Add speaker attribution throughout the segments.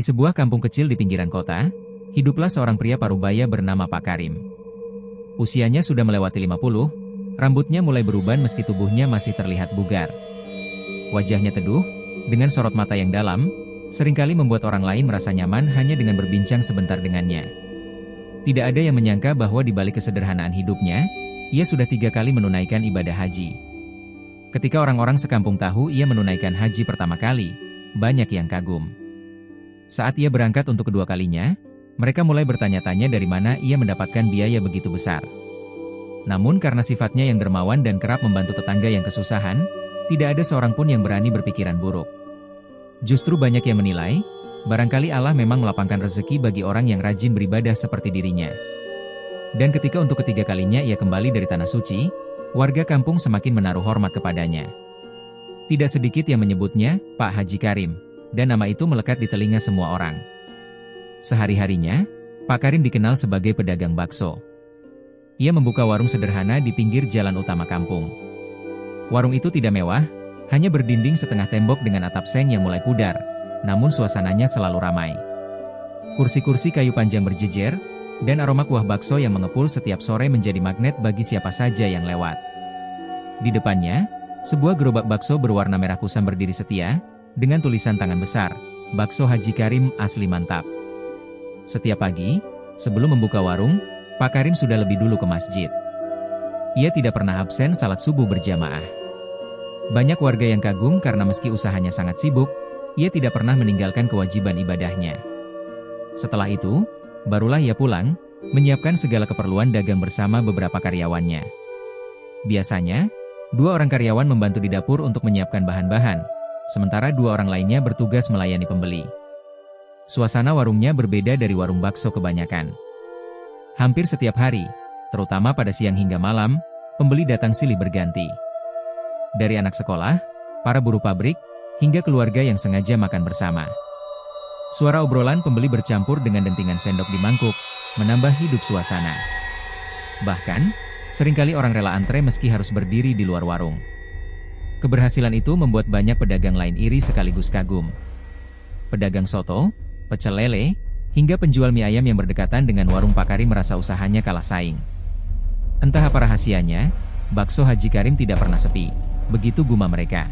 Speaker 1: Di sebuah kampung kecil di pinggiran kota, hiduplah seorang pria parubaya bernama Pak Karim. Usianya sudah melewati 50, rambutnya mulai beruban meski tubuhnya masih terlihat bugar. Wajahnya teduh, dengan sorot mata yang dalam, seringkali membuat orang lain merasa nyaman hanya dengan berbincang sebentar dengannya. Tidak ada yang menyangka bahwa di balik kesederhanaan hidupnya, ia sudah 3 kali menunaikan ibadah haji. Ketika orang-orang sekampung tahu ia menunaikan haji pertama kali, banyak yang kagum. Saat ia berangkat untuk kedua kalinya, mereka mulai bertanya-tanya dari mana ia mendapatkan biaya begitu besar. Namun karena sifatnya yang dermawan dan kerap membantu tetangga yang kesusahan, tidak ada seorang pun yang berani berpikiran buruk. Justru banyak yang menilai, barangkali Allah memang melapangkan rezeki bagi orang yang rajin beribadah seperti dirinya. Dan ketika untuk ketiga kalinya ia kembali dari Tanah Suci, warga kampung semakin menaruh hormat kepadanya. Tidak sedikit yang menyebutnya Pak Haji Karim, dan nama itu melekat di telinga semua orang. Sehari-harinya, Pak Karim dikenal sebagai pedagang bakso. Ia membuka warung sederhana di pinggir jalan utama kampung. Warung itu tidak mewah, hanya berdinding setengah tembok dengan atap seng yang mulai pudar, namun suasananya selalu ramai. Kursi-kursi kayu panjang berjejer, dan aroma kuah bakso yang mengepul setiap sore menjadi magnet bagi siapa saja yang lewat. Di depannya, sebuah gerobak bakso berwarna merah kusam berdiri setia, dengan tulisan tangan besar, "Bakso Haji Karim asli mantap." Setiap pagi, sebelum membuka warung, Pak Karim sudah lebih dulu ke masjid. Ia tidak pernah absen salat subuh berjamaah. Banyak warga yang kagum karena meski usahanya sangat sibuk, ia tidak pernah meninggalkan kewajiban ibadahnya. Setelah itu, barulah ia pulang, menyiapkan segala keperluan dagang bersama beberapa karyawannya. Biasanya, 2 orang karyawan membantu di dapur untuk menyiapkan bahan-bahan, sementara 2 orang lainnya bertugas melayani pembeli. Suasana warungnya berbeda dari warung bakso kebanyakan. Hampir setiap hari, terutama pada siang hingga malam, pembeli datang silih berganti. Dari anak sekolah, para buruh pabrik, hingga keluarga yang sengaja makan bersama. Suara obrolan pembeli bercampur dengan dentingan sendok di mangkuk, menambah hidup suasana. Bahkan, seringkali orang rela antre meski harus berdiri di luar warung. Keberhasilan itu membuat banyak pedagang lain iri sekaligus kagum. Pedagang soto, pecel lele, hingga penjual mie ayam yang berdekatan dengan warung Pak Karim merasa usahanya kalah saing. Entah apa rahasianya, bakso Haji Karim tidak pernah sepi, begitu gumam mereka.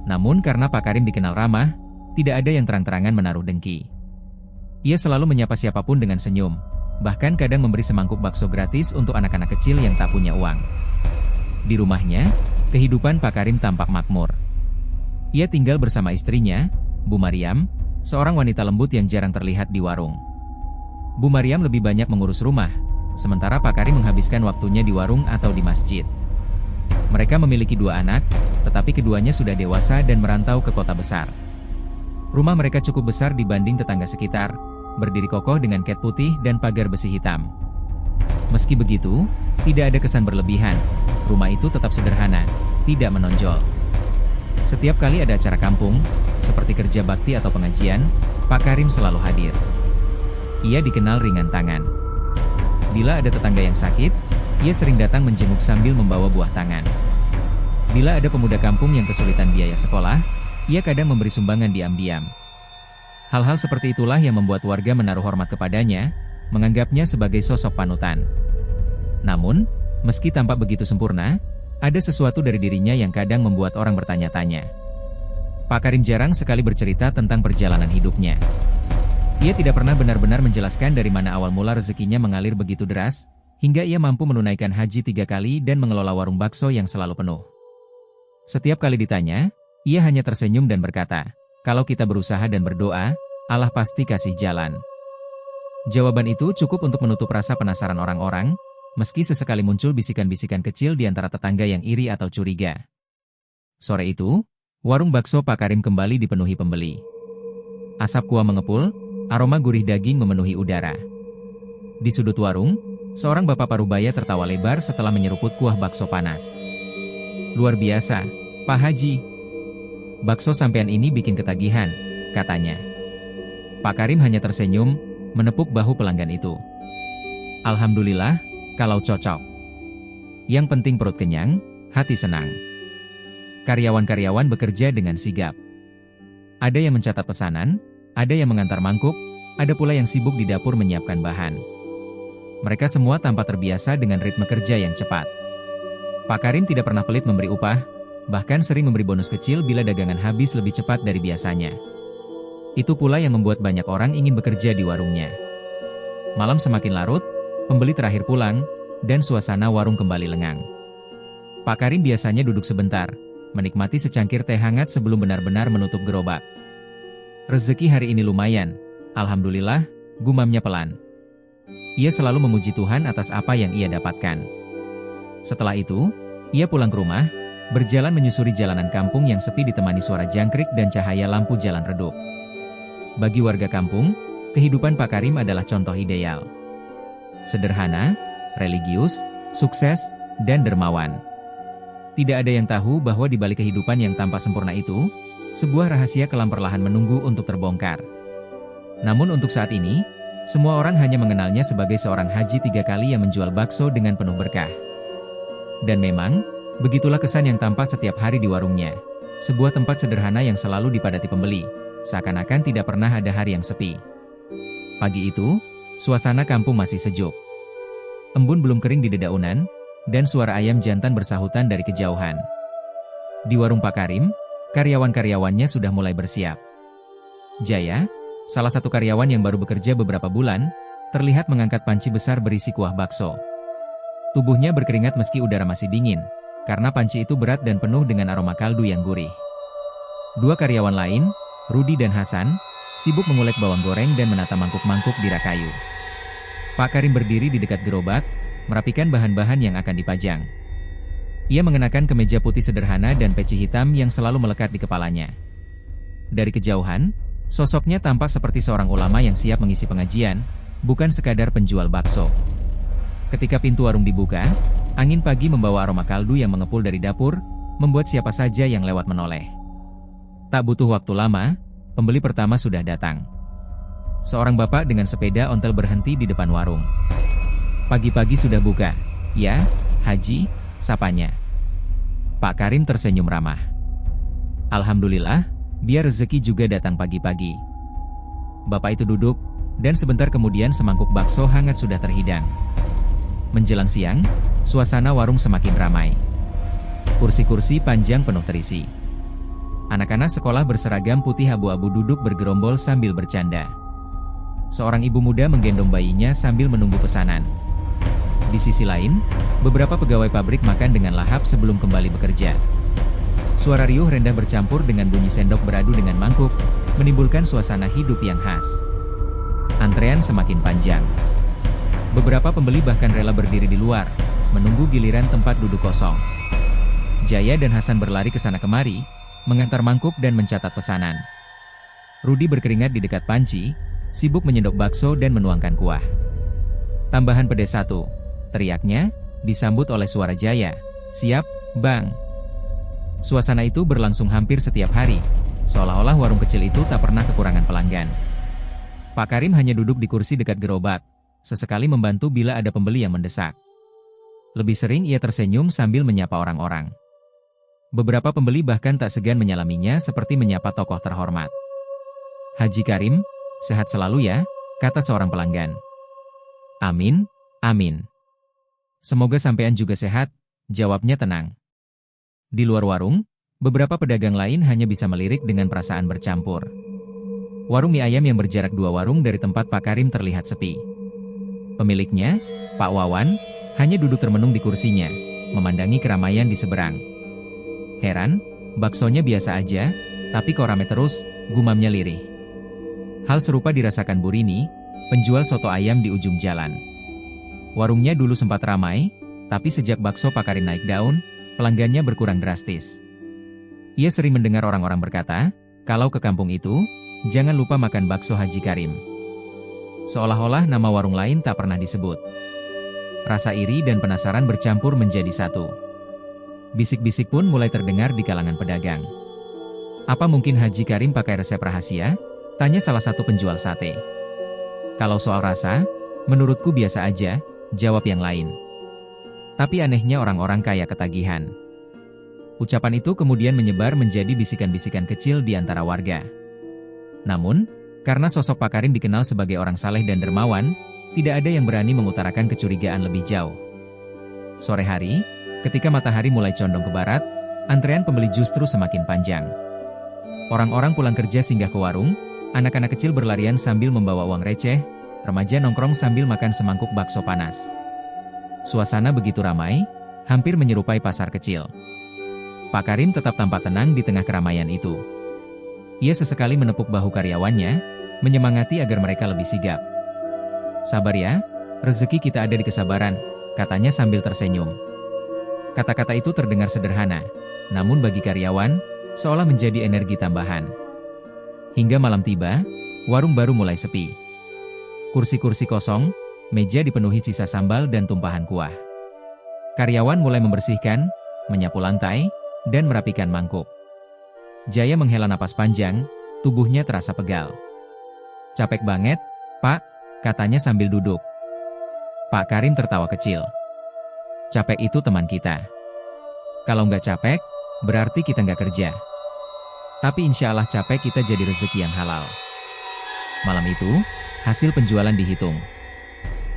Speaker 1: Namun karena Pak Karim dikenal ramah, tidak ada yang terang-terangan menaruh dengki. Ia selalu menyapa siapapun dengan senyum, bahkan kadang memberi semangkuk bakso gratis untuk anak-anak kecil yang tak punya uang. Di rumahnya, kehidupan Pak Karim tampak makmur. Ia tinggal bersama istrinya, Bu Mariam, seorang wanita lembut yang jarang terlihat di warung. Bu Mariam lebih banyak mengurus rumah, sementara Pak Karim menghabiskan waktunya di warung atau di masjid. Mereka memiliki 2 anak, tetapi keduanya sudah dewasa dan merantau ke kota besar. Rumah mereka cukup besar dibanding tetangga sekitar, berdiri kokoh dengan cat putih dan pagar besi hitam. Meski begitu, tidak ada kesan berlebihan, rumah itu tetap sederhana, tidak menonjol. Setiap kali ada acara kampung, seperti kerja bakti atau pengajian, Pak Karim selalu hadir. Ia dikenal ringan tangan. Bila ada tetangga yang sakit, ia sering datang menjenguk sambil membawa buah tangan. Bila ada pemuda kampung yang kesulitan biaya sekolah, ia kadang memberi sumbangan diam-diam. Hal-hal seperti itulah yang membuat warga menaruh hormat kepadanya, menganggapnya sebagai sosok panutan. Namun, meski tampak begitu sempurna, ada sesuatu dari dirinya yang kadang membuat orang bertanya-tanya. Pak Karim jarang sekali bercerita tentang perjalanan hidupnya. Ia tidak pernah benar-benar menjelaskan dari mana awal mula rezekinya mengalir begitu deras, hingga ia mampu menunaikan haji 3 kali dan mengelola warung bakso yang selalu penuh. Setiap kali ditanya, ia hanya tersenyum dan berkata, "Kalau kita berusaha dan berdoa, Allah pasti kasih jalan." Jawaban itu cukup untuk menutup rasa penasaran orang-orang, meski sesekali muncul bisikan-bisikan kecil di antara tetangga yang iri atau curiga. Sore itu, warung bakso Pak Karim kembali dipenuhi pembeli. Asap kuah mengepul, aroma gurih daging memenuhi udara. Di sudut warung, seorang bapak parubaya tertawa lebar setelah menyeruput kuah bakso panas. "Luar biasa, Pak Haji. Bakso sampean ini bikin ketagihan," katanya. Pak Karim hanya tersenyum, menepuk bahu pelanggan itu. "Alhamdulillah, kalau cocok. Yang penting perut kenyang, hati senang." Karyawan-karyawan bekerja dengan sigap. Ada yang mencatat pesanan, Ada yang mengantar mangkuk, ada pula yang sibuk di dapur menyiapkan bahan. Mereka semua tampak terbiasa dengan ritme kerja yang cepat. Pak Karim tidak pernah pelit memberi upah, bahkan sering memberi bonus kecil bila dagangan habis lebih cepat dari biasanya. Itu pula yang membuat banyak orang ingin bekerja di warungnya. Malam semakin larut, pembeli terakhir pulang, dan suasana warung kembali lengang. Pak Karim biasanya duduk sebentar, menikmati secangkir teh hangat sebelum benar-benar menutup gerobak. Rezeki hari ini lumayan, alhamdulillah, gumamnya pelan. Ia selalu memuji Tuhan atas apa yang ia dapatkan. Setelah itu, ia pulang ke rumah, berjalan menyusuri jalanan kampung yang sepi ditemani suara jangkrik dan cahaya lampu jalan redup. Bagi warga kampung, kehidupan Pak Karim adalah contoh ideal. Sederhana, religius, sukses, dan dermawan. Tidak ada yang tahu bahwa di balik kehidupan yang tanpa sempurna itu, sebuah rahasia kelam perlahan menunggu untuk terbongkar. Namun untuk saat ini, semua orang hanya mengenalnya sebagai seorang haji 3 kali yang menjual bakso dengan penuh berkah. Dan memang, begitulah kesan yang tampak setiap hari di warungnya. Sebuah tempat sederhana yang selalu dipadati pembeli, seakan-akan tidak pernah ada hari yang sepi. Pagi itu, suasana kampung masih sejuk. Embun belum kering di dedaunan, dan suara ayam jantan bersahutan dari kejauhan. Di warung Pak Karim, karyawan-karyawannya sudah mulai bersiap. Jaya, salah satu karyawan yang baru bekerja beberapa bulan, terlihat mengangkat panci besar berisi kuah bakso. Tubuhnya berkeringat meski udara masih dingin, karena panci itu berat dan penuh dengan aroma kaldu yang gurih. 2 karyawan lain, Rudi dan Hasan, sibuk mengulek bawang goreng dan menata mangkuk-mangkuk di rak kayu. Pak Karim berdiri di dekat gerobak, merapikan bahan-bahan yang akan dipajang. Ia mengenakan kemeja putih sederhana dan peci hitam yang selalu melekat di kepalanya. Dari kejauhan, sosoknya tampak seperti seorang ulama yang siap mengisi pengajian, bukan sekadar penjual bakso. Ketika pintu warung dibuka, angin pagi membawa aroma kaldu yang mengepul dari dapur, membuat siapa saja yang lewat menoleh. Tak butuh waktu lama, pembeli pertama sudah datang. Seorang bapak dengan sepeda ontel berhenti di depan warung. Pagi-pagi sudah buka, ya, Haji, sapanya. Pak Karim tersenyum ramah. Alhamdulillah, biar rezeki juga datang pagi-pagi. Bapak itu duduk, dan sebentar kemudian semangkuk bakso hangat sudah terhidang. Menjelang siang, suasana warung semakin ramai. Kursi-kursi panjang penuh terisi. Anak-anak sekolah berseragam putih abu-abu duduk bergerombol sambil bercanda. Seorang ibu muda menggendong bayinya sambil menunggu pesanan. Di sisi lain, beberapa pegawai pabrik makan dengan lahap sebelum kembali bekerja. Suara riuh rendah bercampur dengan bunyi sendok beradu dengan mangkuk, menimbulkan suasana hidup yang khas. Antrean semakin panjang. Beberapa pembeli bahkan rela berdiri di luar, menunggu giliran tempat duduk kosong. Jaya dan Hasan berlari ke sana kemari, mengantar mangkuk dan mencatat pesanan. Rudi berkeringat di dekat panci, sibuk menyendok bakso dan menuangkan kuah. Tambahan pedes 1, teriaknya, disambut oleh suara Jaya. Siap, Bang. Suasana itu berlangsung hampir setiap hari, seolah-olah warung kecil itu tak pernah kekurangan pelanggan. Pak Karim hanya duduk di kursi dekat gerobak, sesekali membantu bila ada pembeli yang mendesak. Lebih sering ia tersenyum sambil menyapa orang-orang. Beberapa pembeli bahkan tak segan menyalaminya seperti menyapa tokoh terhormat. Haji Karim, sehat selalu ya, kata seorang pelanggan. Amin, amin. Semoga sampean juga sehat, jawabnya tenang. Di luar warung, beberapa pedagang lain hanya bisa melirik dengan perasaan bercampur. Warung mie ayam yang berjarak 2 warung dari tempat Pak Karim terlihat sepi. Pemiliknya, Pak Wawan, hanya duduk termenung di kursinya, memandangi keramaian di seberang. Heran, baksonya biasa aja, tapi kok rame terus, gumamnya lirih. Hal serupa dirasakan Bu Rini, penjual soto ayam di ujung jalan. Warungnya dulu sempat ramai, tapi sejak bakso Pak Karim naik daun, pelanggannya berkurang drastis. Ia sering mendengar orang-orang berkata, kalau ke kampung itu, jangan lupa makan bakso Haji Karim. Seolah-olah nama warung lain tak pernah disebut. Rasa iri dan penasaran bercampur menjadi satu. Bisik-bisik pun mulai terdengar di kalangan pedagang. Apa mungkin Haji Karim pakai resep rahasia? Tanya salah satu penjual sate. Kalau soal rasa, menurutku biasa aja, jawab yang lain. Tapi anehnya orang-orang kaya ketagihan. Ucapan itu kemudian menyebar menjadi bisikan-bisikan kecil di antara warga. Namun, Karena sosok Pak Karim dikenal sebagai orang saleh dan dermawan, tidak ada yang berani mengutarakan kecurigaan lebih jauh. Sore hari, ketika matahari mulai condong ke barat, antrean pembeli justru semakin panjang. Orang-orang pulang kerja singgah ke warung, anak-anak kecil berlarian sambil membawa uang receh, remaja nongkrong sambil makan semangkuk bakso panas. Suasana begitu ramai, hampir menyerupai pasar kecil. Pak Karim tetap tampak tenang di tengah keramaian itu. Ia sesekali menepuk bahu karyawannya, menyemangati agar mereka lebih sigap. "Sabar ya, rezeki kita ada di kesabaran," katanya sambil tersenyum. Kata-kata itu terdengar sederhana, namun bagi karyawan, seolah menjadi energi tambahan. Hingga malam tiba, warung baru mulai sepi. Kursi-kursi kosong, meja dipenuhi sisa sambal dan tumpahan kuah. Karyawan mulai membersihkan, menyapu lantai, dan merapikan mangkuk. Jaya menghela napas panjang, tubuhnya terasa pegal. "Capek banget, Pak," katanya sambil duduk. Pak Karim tertawa kecil. "Capek itu teman kita. Kalau nggak capek, berarti kita nggak kerja. Tapi insya Allah capek kita jadi rezeki yang halal." Malam itu, hasil penjualan dihitung.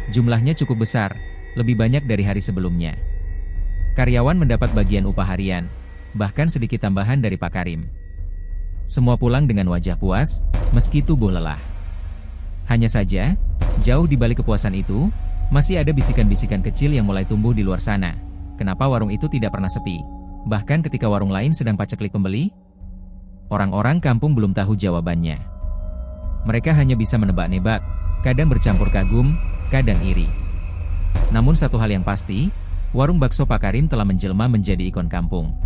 Speaker 1: Jumlahnya cukup besar, lebih banyak dari hari sebelumnya. Karyawan mendapat bagian upah harian, bahkan sedikit tambahan dari Pak Karim. Semua pulang dengan wajah puas, meski tubuh lelah. Hanya saja, jauh di balik kepuasan itu, masih ada bisikan-bisikan kecil yang mulai tumbuh di luar sana. Kenapa warung itu tidak pernah sepi? Bahkan ketika warung lain sedang paceklik pembeli? Orang-orang kampung belum tahu jawabannya. Mereka hanya bisa menebak-nebak, kadang bercampur kagum, kadang iri. Namun satu hal yang pasti, warung bakso Pak Karim telah menjelma menjadi ikon kampung.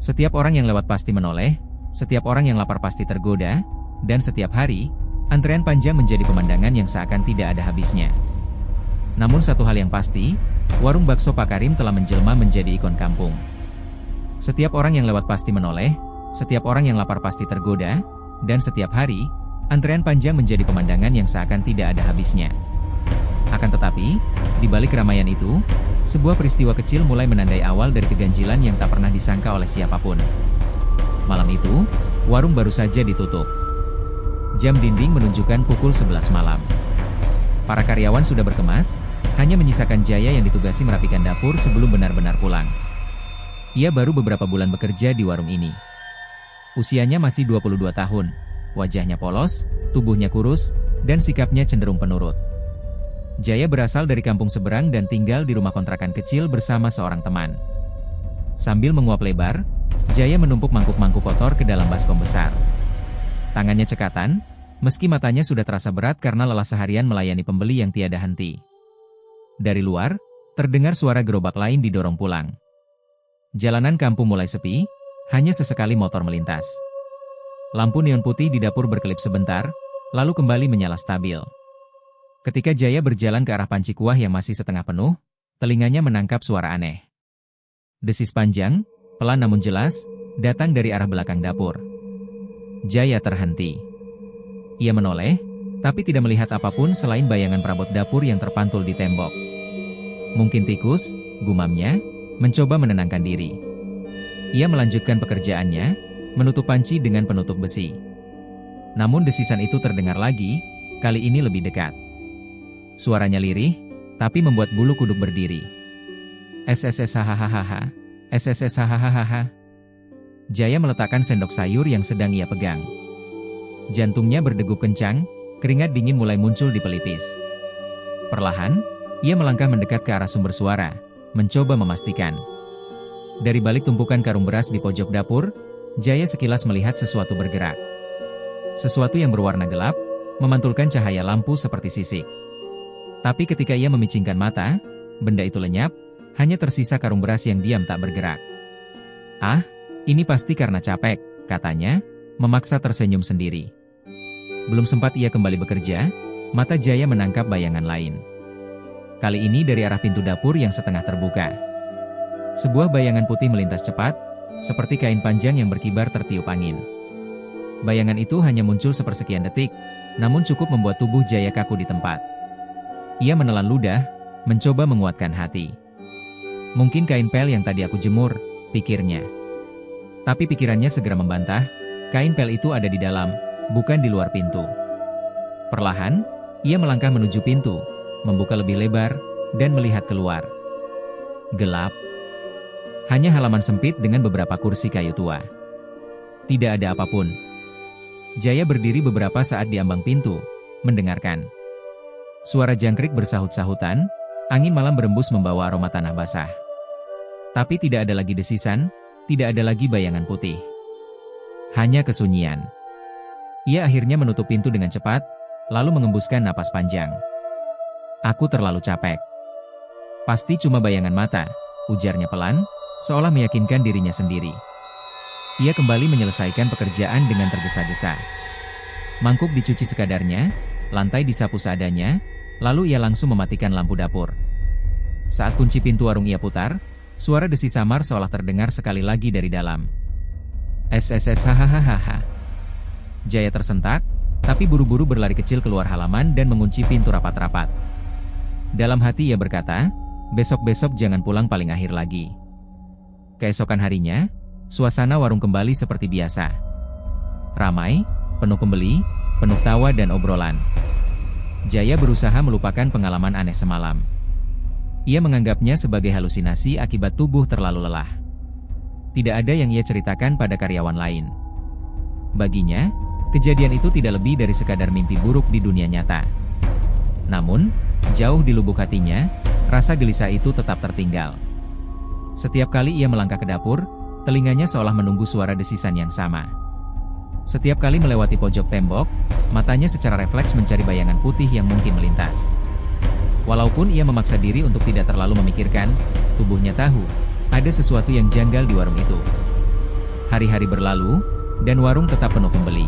Speaker 1: Setiap orang yang lewat pasti menoleh, setiap orang yang lapar pasti tergoda, dan setiap hari, antrean panjang menjadi pemandangan yang seakan tidak ada habisnya. Namun satu hal yang pasti, warung bakso Pak Karim telah menjelma menjadi ikon kampung. Setiap orang yang lewat pasti menoleh, setiap orang yang lapar pasti tergoda, dan setiap hari, antrean panjang menjadi pemandangan yang seakan tidak ada habisnya. Akan tetapi, di balik keramaian itu, sebuah peristiwa kecil mulai menandai awal dari keganjilan yang tak pernah disangka oleh siapapun. Malam itu, warung baru saja ditutup. Jam dinding menunjukkan pukul 11 malam. Para karyawan sudah berkemas, hanya menyisakan Jaya yang ditugasi merapikan dapur sebelum benar-benar pulang. Ia baru beberapa bulan bekerja di warung ini. Usianya masih 22 tahun, wajahnya polos, tubuhnya kurus, dan sikapnya cenderung penurut. Jaya berasal dari kampung seberang dan tinggal di rumah kontrakan kecil bersama seorang teman. Sambil menguap lebar, Jaya menumpuk mangkuk-mangkuk kotor ke dalam baskom besar. Tangannya cekatan, meski matanya sudah terasa berat karena lelah seharian melayani pembeli yang tiada henti. Dari luar, terdengar suara gerobak lain didorong pulang. Jalanan kampung mulai sepi, hanya sesekali motor melintas. Lampu neon putih di dapur berkelip sebentar, lalu kembali menyala stabil. Ketika Jaya berjalan ke arah panci kuah yang masih setengah penuh, telinganya menangkap suara aneh. Desis panjang, pelan namun jelas, datang dari arah belakang dapur. Jaya terhenti. Ia menoleh, tapi tidak melihat apapun selain bayangan perabot dapur yang terpantul di tembok. "Mungkin tikus," gumamnya, mencoba menenangkan diri. Ia melanjutkan pekerjaannya, menutup panci dengan penutup besi. Namun desisan itu terdengar lagi, kali ini lebih dekat. Suaranya lirih, tapi membuat bulu kuduk berdiri. "SSS hahaha, SSS hahaha." Jaya meletakkan sendok sayur yang sedang ia pegang. Jantungnya berdegup kencang, keringat dingin mulai muncul di pelipis. Perlahan, ia melangkah mendekat ke arah sumber suara, mencoba memastikan. Dari balik tumpukan karung beras di pojok dapur, Jaya sekilas melihat sesuatu bergerak. Sesuatu yang berwarna gelap, memantulkan cahaya lampu seperti sisik. Tapi ketika ia memicingkan mata, benda itu lenyap, hanya tersisa karung beras yang diam tak bergerak. "Ah, ini pasti karena capek," katanya, memaksa tersenyum sendiri. Belum sempat ia kembali bekerja, mata Jaya menangkap bayangan lain. Kali ini dari arah pintu dapur yang setengah terbuka. Sebuah bayangan putih melintas cepat, seperti kain panjang yang berkibar tertiup angin. Bayangan itu hanya muncul sepersekian detik, namun cukup membuat tubuh Jaya kaku di tempat. Ia menelan ludah, mencoba menguatkan hati. "Mungkin kain pel yang tadi aku jemur," pikirnya. Tapi pikirannya segera membantah, kain pel itu ada di dalam, bukan di luar pintu. Perlahan, ia melangkah menuju pintu, membuka lebih lebar, dan melihat keluar. Gelap. Hanya halaman sempit dengan beberapa kursi kayu tua. Tidak ada apapun. Jaya berdiri beberapa saat di ambang pintu, mendengarkan. Suara jangkrik bersahut-sahutan, angin malam berembus membawa aroma tanah basah. Tapi tidak ada lagi desisan, tidak ada lagi bayangan putih. Hanya kesunyian. Ia akhirnya menutup pintu dengan cepat, lalu mengembuskan napas panjang. Aku terlalu capek. Pasti cuma bayangan mata, ujarnya pelan, seolah meyakinkan dirinya sendiri. Ia kembali menyelesaikan pekerjaan dengan tergesa-gesa. Mangkuk dicuci sekadarnya, lantai disapu seadanya, lalu ia langsung mematikan lampu dapur. Saat kunci pintu warung ia putar, suara desi samar seolah terdengar sekali lagi dari dalam. SSS hahaha. Jaya tersentak, tapi buru-buru berlari kecil keluar halaman dan mengunci pintu rapat-rapat. Dalam hati ia berkata, besok-besok jangan pulang paling akhir lagi. Keesokan harinya, suasana warung kembali seperti biasa. Ramai, penuh pembeli, penuh tawa dan obrolan. Jaya berusaha melupakan pengalaman aneh semalam. Ia menganggapnya sebagai halusinasi akibat tubuh terlalu lelah. Tidak ada yang ia ceritakan pada karyawan lain. Baginya, kejadian itu tidak lebih dari sekadar mimpi buruk di dunia nyata. Namun, jauh di lubuk hatinya, rasa gelisah itu tetap tertinggal. Setiap kali ia melangkah ke dapur, telinganya seolah menunggu suara desisan yang sama. Setiap kali melewati pojok tembok, matanya secara refleks mencari bayangan putih yang mungkin melintas. Walaupun ia memaksa diri untuk tidak terlalu memikirkan, tubuhnya tahu, ada sesuatu yang janggal di warung itu. Hari-hari berlalu, dan warung tetap penuh pembeli.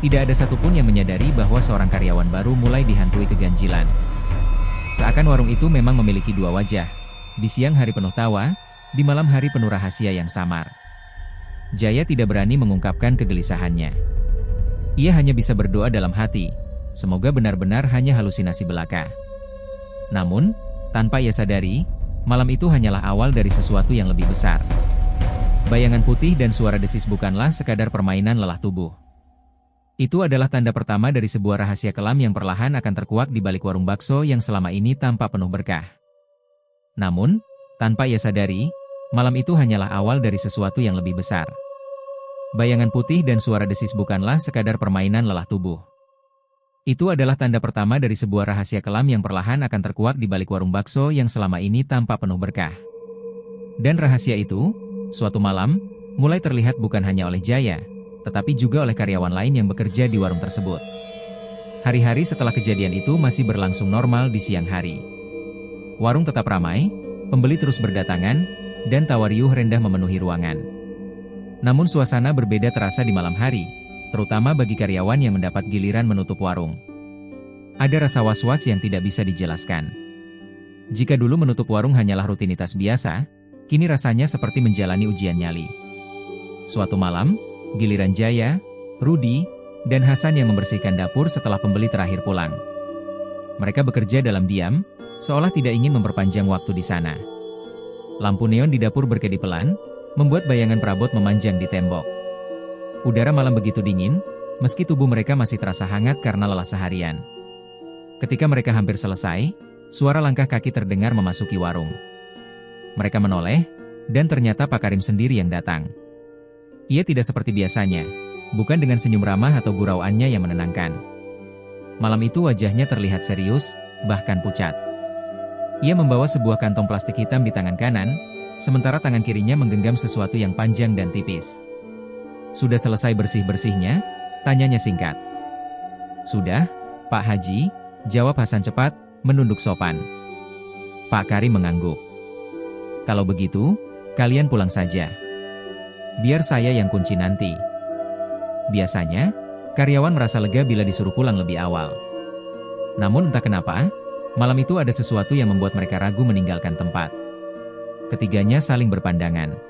Speaker 1: Tidak ada satupun yang menyadari bahwa seorang karyawan baru mulai dihantui keganjilan. Seakan warung itu memang memiliki dua wajah. Di siang hari penuh tawa, di malam hari penuh rahasia yang samar. Jaya tidak berani mengungkapkan kegelisahannya. Ia hanya bisa berdoa dalam hati, semoga benar-benar hanya halusinasi belaka. Namun, tanpa ia sadari, malam itu hanyalah awal dari sesuatu yang lebih besar. Bayangan putih dan suara desis bukanlah sekadar permainan lelah tubuh. Itu adalah tanda pertama dari sebuah rahasia kelam yang perlahan akan terkuak di balik warung bakso yang selama ini tampak penuh berkah. Namun, tanpa ia sadari, malam itu hanyalah awal dari sesuatu yang lebih besar. Bayangan putih dan suara desis bukanlah sekadar permainan lelah tubuh. Itu adalah tanda pertama dari sebuah rahasia kelam yang perlahan akan terkuak di balik warung bakso yang selama ini tampak penuh berkah. Dan rahasia itu, suatu malam, mulai terlihat bukan hanya oleh Jaya, tetapi juga oleh karyawan lain yang bekerja di warung tersebut. Hari-hari setelah kejadian itu masih berlangsung normal di siang hari. Warung tetap ramai, pembeli terus berdatangan, dan tawa riuh rendah memenuhi ruangan. Namun suasana berbeda terasa di malam hari, terutama bagi karyawan yang mendapat giliran menutup warung. Ada rasa was-was yang tidak bisa dijelaskan. Jika dulu menutup warung hanyalah rutinitas biasa, kini rasanya seperti menjalani ujian nyali. Suatu malam, giliran Jaya, Rudi, dan Hasan yang membersihkan dapur setelah pembeli terakhir pulang. Mereka bekerja dalam diam, seolah tidak ingin memperpanjang waktu di sana. Lampu neon di dapur berkedip pelan, membuat bayangan perabot memanjang di tembok. Udara malam begitu dingin, meski tubuh mereka masih terasa hangat karena lelah seharian. Ketika mereka hampir selesai, suara langkah kaki terdengar memasuki warung. Mereka menoleh, dan ternyata Pak Karim sendiri yang datang. Ia tidak seperti biasanya, bukan dengan senyum ramah atau gurauannya yang menenangkan. Malam itu wajahnya terlihat serius, bahkan pucat. Ia membawa sebuah kantong plastik hitam di tangan kanan, sementara tangan kirinya menggenggam sesuatu yang panjang dan tipis. Sudah selesai bersih-bersihnya? Tanyanya singkat. Sudah, Pak Haji, jawab Hasan cepat, menunduk sopan. Pak Karim mengangguk. Kalau begitu, kalian pulang saja. Biar saya yang kunci nanti. Biasanya, karyawan merasa lega bila disuruh pulang lebih awal. Namun entah kenapa, malam itu ada sesuatu yang membuat mereka ragu meninggalkan tempat. Ketiganya saling berpandangan.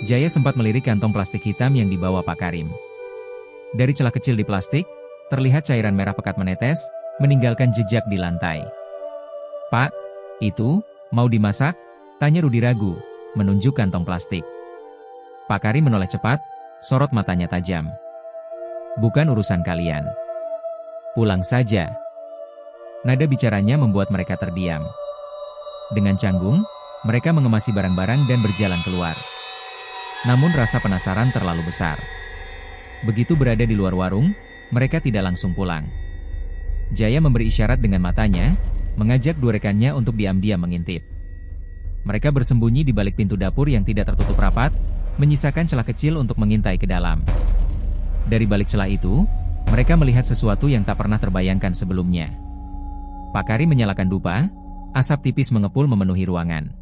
Speaker 1: Jaya sempat melirik kantong plastik hitam yang dibawa Pak Karim. Dari celah kecil di plastik, terlihat cairan merah pekat menetes, meninggalkan jejak di lantai. Pak, itu, mau dimasak? Tanya Rudi ragu, menunjuk kantong plastik. Pak Karim menoleh cepat, sorot matanya tajam. Bukan urusan kalian. Pulang saja. Nada bicaranya membuat mereka terdiam. Dengan canggung, mereka mengemasi barang-barang dan berjalan keluar. Namun rasa penasaran terlalu besar. Begitu berada di luar warung, mereka tidak langsung pulang. Jaya memberi isyarat dengan matanya, mengajak dua rekannya untuk diam-diam mengintip. Mereka bersembunyi di balik pintu dapur yang tidak tertutup rapat, menyisakan celah kecil untuk mengintai ke dalam. Dari balik celah itu, mereka melihat sesuatu yang tak pernah terbayangkan sebelumnya. Pak Karim menyalakan dupa, asap tipis mengepul memenuhi ruangan.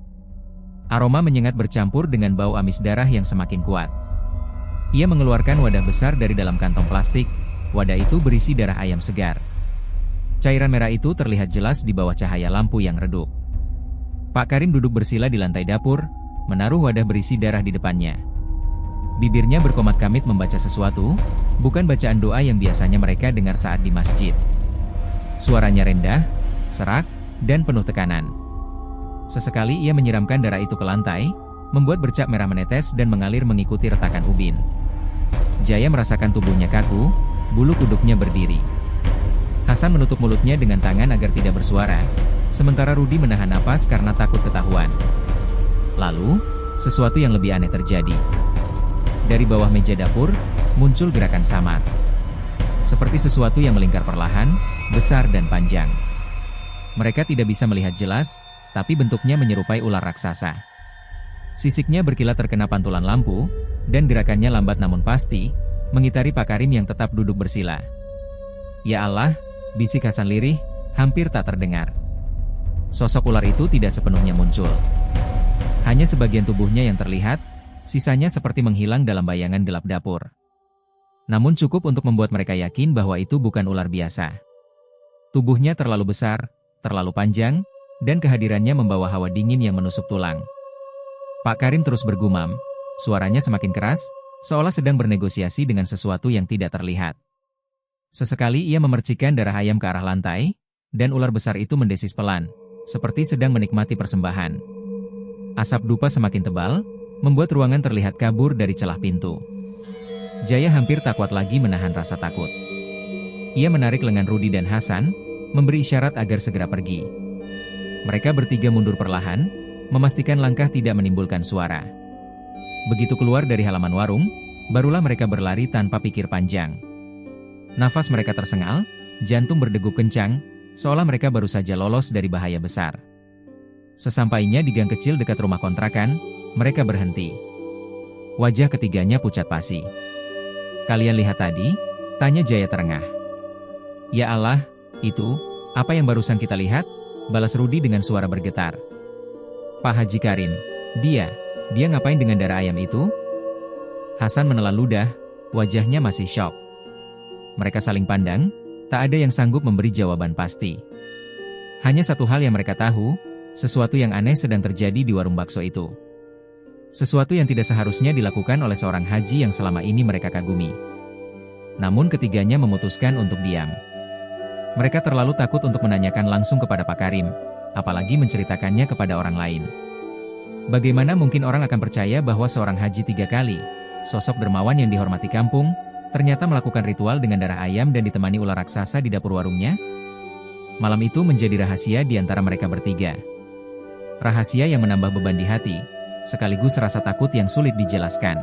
Speaker 1: Aroma menyengat bercampur dengan bau amis darah yang semakin kuat. Ia mengeluarkan wadah besar dari dalam kantong plastik, wadah itu berisi darah ayam segar. Cairan merah itu terlihat jelas di bawah cahaya lampu yang redup. Pak Karim duduk bersila di lantai dapur, menaruh wadah berisi darah di depannya. Bibirnya berkomat-kamit membaca sesuatu, bukan bacaan doa yang biasanya mereka dengar saat di masjid. Suaranya rendah, serak, dan penuh tekanan. Sesekali ia menyiramkan darah itu ke lantai, membuat bercak merah menetes dan mengalir mengikuti retakan ubin. Jaya merasakan tubuhnya kaku, bulu kuduknya berdiri. Hasan menutup mulutnya dengan tangan agar tidak bersuara, sementara Rudi menahan napas karena takut ketahuan. Lalu, sesuatu yang lebih aneh terjadi. Dari bawah meja dapur, muncul gerakan samar. Seperti sesuatu yang melingkar perlahan, besar dan panjang. Mereka tidak bisa melihat jelas, tapi bentuknya menyerupai ular raksasa. Sisiknya berkilat terkena pantulan lampu, dan gerakannya lambat namun pasti, mengitari Pak Karim yang tetap duduk bersila. Ya Allah, bisik Hasan lirih, hampir tak terdengar. Sosok ular itu tidak sepenuhnya muncul. Hanya sebagian tubuhnya yang terlihat, sisanya seperti menghilang dalam bayangan gelap dapur. Namun cukup untuk membuat mereka yakin bahwa itu bukan ular biasa. Tubuhnya terlalu besar, terlalu panjang, dan kehadirannya membawa hawa dingin yang menusuk tulang. Pak Karim terus bergumam, suaranya semakin keras, seolah sedang bernegosiasi dengan sesuatu yang tidak terlihat. Sesekali ia memercikkan darah ayam ke arah lantai, dan ular besar itu mendesis pelan, seperti sedang menikmati persembahan. Asap dupa semakin tebal, membuat ruangan terlihat kabur dari celah pintu. Jaya hampir tak kuat lagi menahan rasa takut. Ia menarik lengan Rudi dan Hasan, memberi isyarat agar segera pergi. Mereka bertiga mundur perlahan, memastikan langkah tidak menimbulkan suara. Begitu keluar dari halaman warung, barulah mereka berlari tanpa pikir panjang. Nafas mereka tersengal, jantung berdegup kencang, seolah mereka baru saja lolos dari bahaya besar. Sesampainya di gang kecil dekat rumah kontrakan, mereka berhenti. Wajah ketiganya pucat pasi. "Kalian lihat tadi?" tanya Jaya terengah. "Ya Allah, itu, apa yang barusan kita lihat?" balas Rudi dengan suara bergetar. "Pak Haji Karim, dia ngapain dengan darah ayam itu?" Hasan menelan ludah, wajahnya masih syok. Mereka saling pandang, tak ada yang sanggup memberi jawaban pasti. Hanya satu hal yang mereka tahu, sesuatu yang aneh sedang terjadi di warung bakso itu. Sesuatu yang tidak seharusnya dilakukan oleh seorang haji yang selama ini mereka kagumi. Namun ketiganya memutuskan untuk diam. Mereka terlalu takut untuk menanyakan langsung kepada Pak Karim, apalagi menceritakannya kepada orang lain. Bagaimana mungkin orang akan percaya bahwa seorang haji 3 kali, sosok dermawan yang dihormati kampung, ternyata melakukan ritual dengan darah ayam dan ditemani ular raksasa di dapur warungnya? Malam itu menjadi rahasia di antara mereka bertiga. Rahasia yang menambah beban di hati, sekaligus rasa takut yang sulit dijelaskan.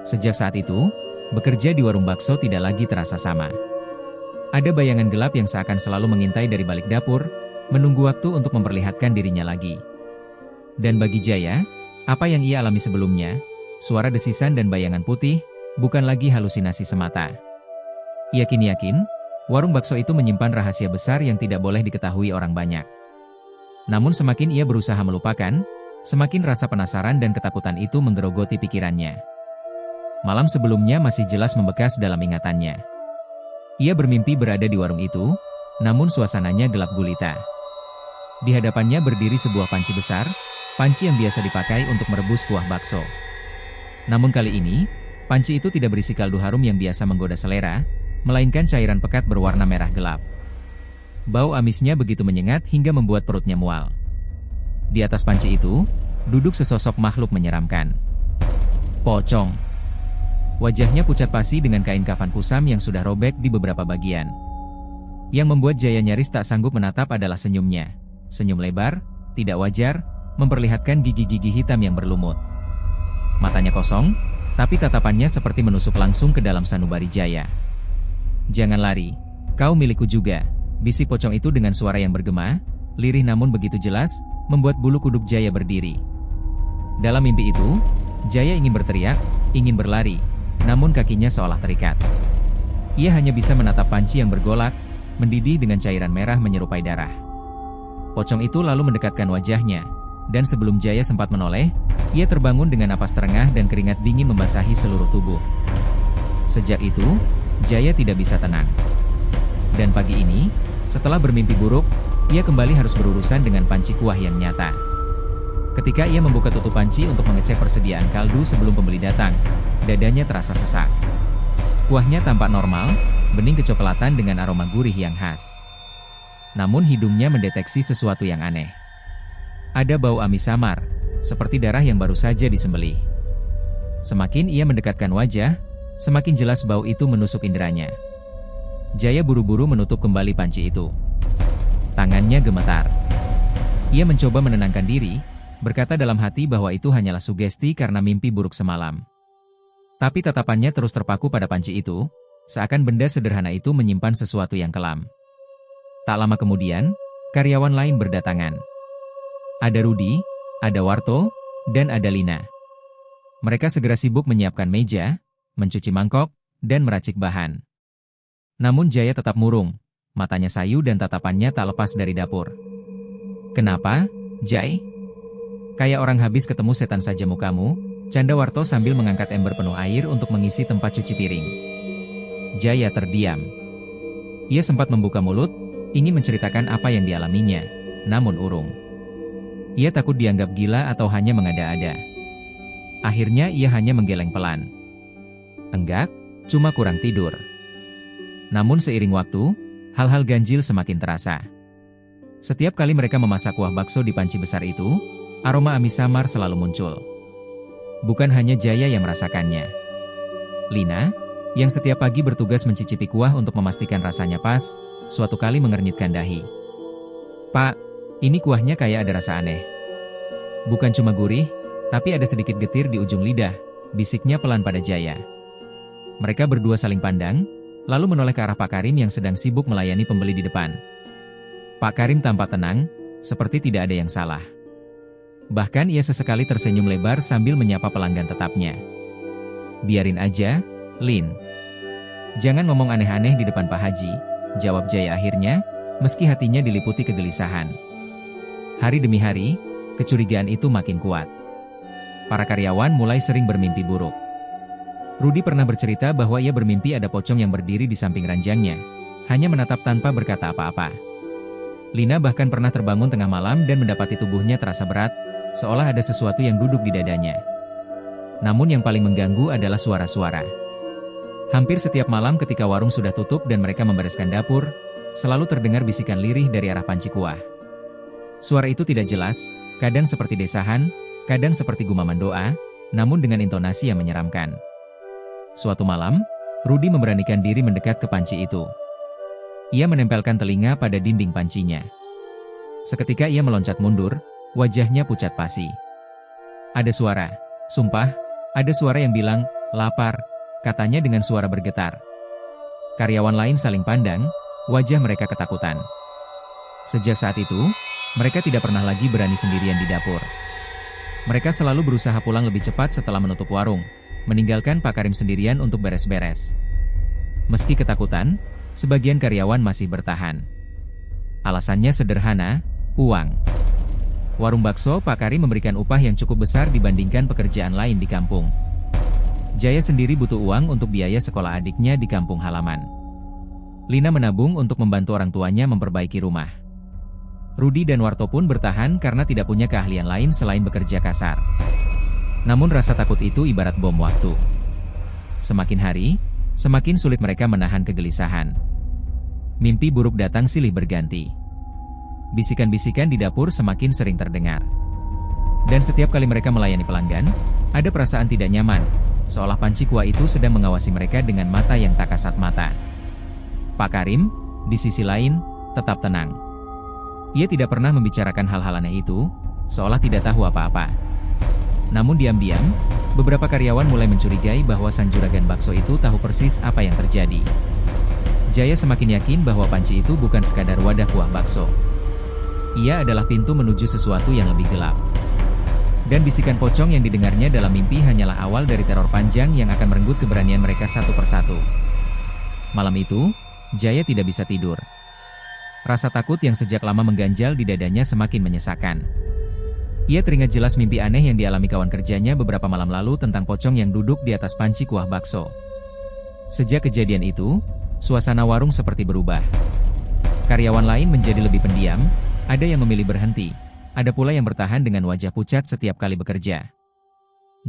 Speaker 1: Sejak saat itu, bekerja di warung bakso tidak lagi terasa sama. Ada bayangan gelap yang seakan selalu mengintai dari balik dapur, menunggu waktu untuk memperlihatkan dirinya lagi. Dan bagi Jaya, apa yang ia alami sebelumnya, suara desisan dan bayangan putih, bukan lagi halusinasi semata. Yakin-yakin, warung bakso itu menyimpan rahasia besar yang tidak boleh diketahui orang banyak. Namun semakin ia berusaha melupakan, semakin rasa penasaran dan ketakutan itu menggerogoti pikirannya. Malam sebelumnya masih jelas membekas dalam ingatannya. Ia bermimpi berada di warung itu, namun suasananya gelap gulita. Di hadapannya berdiri sebuah panci besar, panci yang biasa dipakai untuk merebus kuah bakso. Namun kali ini, panci itu tidak berisi kaldu harum yang biasa menggoda selera, melainkan cairan pekat berwarna merah gelap. Bau amisnya begitu menyengat hingga membuat perutnya mual. Di atas panci itu, duduk sesosok makhluk menyeramkan. Pocong. Wajahnya pucat pasi dengan kain kafan kusam yang sudah robek di beberapa bagian. Yang membuat Jaya nyaris tak sanggup menatap adalah senyumnya. Senyum lebar, tidak wajar, memperlihatkan gigi-gigi hitam yang berlumut. Matanya kosong, tapi tatapannya seperti menusuk langsung ke dalam sanubari Jaya. "Jangan lari, kau milikku juga," bisik pocong itu dengan suara yang bergema, lirih namun begitu jelas, membuat bulu kuduk Jaya berdiri. Dalam mimpi itu, Jaya ingin berteriak, ingin berlari, namun kakinya seolah terikat. Ia hanya bisa menatap panci yang bergolak, mendidih dengan cairan merah menyerupai darah. Pocong itu lalu mendekatkan wajahnya, dan sebelum Jaya sempat menoleh, ia terbangun dengan napas terengah dan keringat dingin membasahi seluruh tubuh. Sejak itu, Jaya tidak bisa tenang. Dan pagi ini, setelah bermimpi buruk, ia kembali harus berurusan dengan panci kuah yang nyata. Ketika ia membuka tutup panci untuk mengecek persediaan kaldu sebelum pembeli datang, dadanya terasa sesak. Kuahnya tampak normal, bening kecoklatan dengan aroma gurih yang khas. Namun hidungnya mendeteksi sesuatu yang aneh. Ada bau amis samar, seperti darah yang baru saja disembelih. Semakin ia mendekatkan wajah, semakin jelas bau itu menusuk inderanya. Jaya buru-buru menutup kembali panci itu. Tangannya gemetar. Ia mencoba menenangkan diri, berkata dalam hati bahwa itu hanyalah sugesti karena mimpi buruk semalam. Tapi tatapannya terus terpaku pada panci itu, seakan benda sederhana itu menyimpan sesuatu yang kelam. Tak lama kemudian, karyawan lain berdatangan. Ada Rudi, ada Warto, dan ada Lina. Mereka segera sibuk menyiapkan meja, mencuci mangkok, dan meracik bahan. Namun Jaya tetap murung, matanya sayu dan tatapannya tak lepas dari dapur. "Kenapa, Jai? Kayak orang habis ketemu setan saja mukamu," canda Warto sambil mengangkat ember penuh air untuk mengisi tempat cuci piring. Jaya terdiam. Ia sempat membuka mulut, ingin menceritakan apa yang dialaminya, namun urung. Ia takut dianggap gila atau hanya mengada-ada. Akhirnya ia hanya menggeleng pelan. "Enggak, cuma kurang tidur." Namun seiring waktu, hal-hal ganjil semakin terasa. Setiap kali mereka memasak kuah bakso di panci besar itu, aroma amis samar selalu muncul. Bukan hanya Jaya yang merasakannya. Lina, yang setiap pagi bertugas mencicipi kuah untuk memastikan rasanya pas, suatu kali mengernyitkan dahi. "Pak, ini kuahnya kayak ada rasa aneh. Bukan cuma gurih, tapi ada sedikit getir di ujung lidah," bisiknya pelan pada Jaya. Mereka berdua saling pandang, lalu menoleh ke arah Pak Karim yang sedang sibuk melayani pembeli di depan. Pak Karim tampak tenang, seperti tidak ada yang salah. Bahkan ia sesekali tersenyum lebar sambil menyapa pelanggan tetapnya. "Biarin aja, Lin. Jangan ngomong aneh-aneh di depan Pak Haji," jawab Jaya akhirnya, meski hatinya diliputi kegelisahan. Hari demi hari, kecurigaan itu makin kuat. Para karyawan mulai sering bermimpi buruk. Rudi pernah bercerita bahwa ia bermimpi ada pocong yang berdiri di samping ranjangnya, hanya menatap tanpa berkata apa-apa. Lina bahkan pernah terbangun tengah malam dan mendapati tubuhnya terasa berat, seolah ada sesuatu yang duduk di dadanya. Namun yang paling mengganggu adalah suara-suara. Hampir setiap malam ketika warung sudah tutup dan mereka membereskan dapur, selalu terdengar bisikan lirih dari arah panci kuah. Suara itu tidak jelas, kadang seperti desahan, kadang seperti gumaman doa, namun dengan intonasi yang menyeramkan. Suatu malam, Rudi memberanikan diri mendekat ke panci itu. Ia menempelkan telinga pada dinding pancinya. Seketika ia meloncat mundur, wajahnya pucat pasi. Ada suara, sumpah, ada suara yang bilang, "Lapar," katanya dengan suara bergetar. Karyawan lain saling pandang, wajah mereka ketakutan. Sejak saat itu, mereka tidak pernah lagi berani sendirian di dapur. Mereka selalu berusaha pulang lebih cepat setelah menutup warung, meninggalkan Pak Karim sendirian untuk beres-beres. Meski ketakutan, sebagian karyawan masih bertahan. Alasannya sederhana, uang. Warung bakso Pak Karim memberikan upah yang cukup besar dibandingkan pekerjaan lain di kampung. Jaya sendiri butuh uang untuk biaya sekolah adiknya di kampung halaman. Lina menabung untuk membantu orang tuanya memperbaiki rumah. Rudi dan Warto pun bertahan karena tidak punya keahlian lain selain bekerja kasar. Namun rasa takut itu ibarat bom waktu. Semakin hari, semakin sulit mereka menahan kegelisahan. Mimpi buruk datang silih berganti. Bisikan-bisikan di dapur semakin sering terdengar. Dan setiap kali mereka melayani pelanggan, ada perasaan tidak nyaman, seolah panci kuah itu sedang mengawasi mereka dengan mata yang tak kasat mata. Pak Karim, Di sisi lain, tetap tenang. Ia tidak pernah membicarakan hal-hal aneh itu, seolah tidak tahu apa-apa. Namun diam-diam, beberapa karyawan mulai mencurigai bahwa sang juragan bakso itu tahu persis apa yang terjadi. Jaya semakin yakin bahwa panci itu bukan sekadar wadah kuah bakso. Ia adalah pintu menuju sesuatu yang lebih gelap. Dan bisikan pocong yang didengarnya dalam mimpi hanyalah awal dari teror panjang yang akan merenggut keberanian mereka satu persatu. Malam itu, Jaya tidak bisa tidur. Rasa takut yang sejak lama mengganjal di dadanya semakin menyesakan. Ia teringat jelas mimpi aneh yang dialami kawan kerjanya beberapa malam lalu tentang pocong yang duduk di atas panci kuah bakso. Sejak kejadian itu, suasana warung seperti berubah. Karyawan lain menjadi lebih pendiam, ada yang memilih berhenti. Ada pula yang bertahan dengan wajah pucat setiap kali bekerja.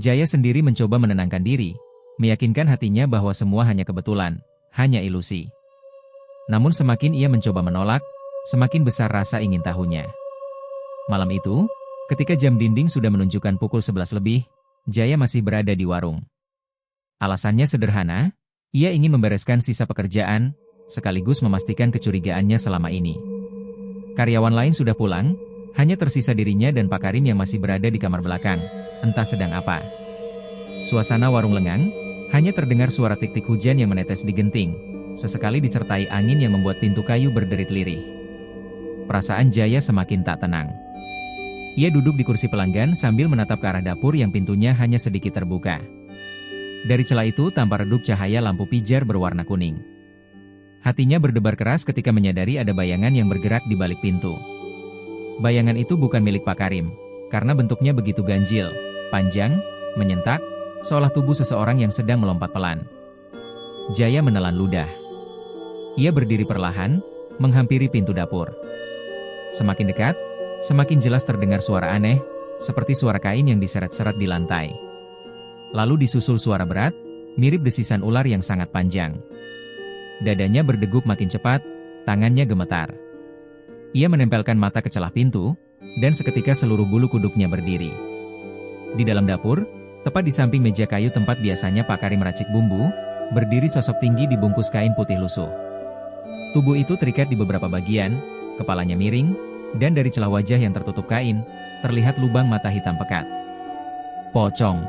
Speaker 1: Jaya sendiri mencoba menenangkan diri, meyakinkan hatinya bahwa semua hanya kebetulan, hanya ilusi. Namun semakin ia mencoba menolak, semakin besar rasa ingin tahunya. Malam itu, ketika jam dinding sudah menunjukkan pukul 11 lebih, Jaya masih berada di warung. Alasannya sederhana, ia ingin membereskan sisa pekerjaan, sekaligus memastikan kecurigaannya selama ini. Karyawan lain sudah pulang, hanya tersisa dirinya dan Pak Karim yang masih berada di kamar belakang, entah sedang apa. Suasana warung lengang, hanya terdengar suara tik-tik hujan yang menetes di genting, sesekali disertai angin yang membuat pintu kayu berderit lirih. Perasaan Jaya semakin tak tenang. Ia duduk di kursi pelanggan sambil menatap ke arah dapur yang pintunya hanya sedikit terbuka. Dari celah itu tampak redup cahaya lampu pijar berwarna kuning. Hatinya berdebar keras ketika menyadari ada bayangan yang bergerak di balik pintu. Bayangan itu bukan milik Pak Karim, karena bentuknya begitu ganjil, panjang, menyentak, seolah tubuh seseorang yang sedang melompat pelan. Jaya menelan ludah. Ia berdiri perlahan, menghampiri pintu dapur. Semakin dekat, semakin jelas terdengar suara aneh, seperti suara kain yang diseret-seret di lantai. Lalu disusul suara berat, mirip desisan ular yang sangat panjang. Dadanya berdegup makin cepat, tangannya gemetar. Ia menempelkan mata ke celah pintu, dan seketika seluruh bulu kuduknya berdiri. Di dalam dapur, tepat di samping meja kayu tempat biasanya Pak Karim meracik bumbu, berdiri sosok tinggi dibungkus kain putih lusuh. Tubuh itu terikat di beberapa bagian, kepalanya miring, dan dari celah wajah yang tertutup kain, terlihat lubang mata hitam pekat. Pocong.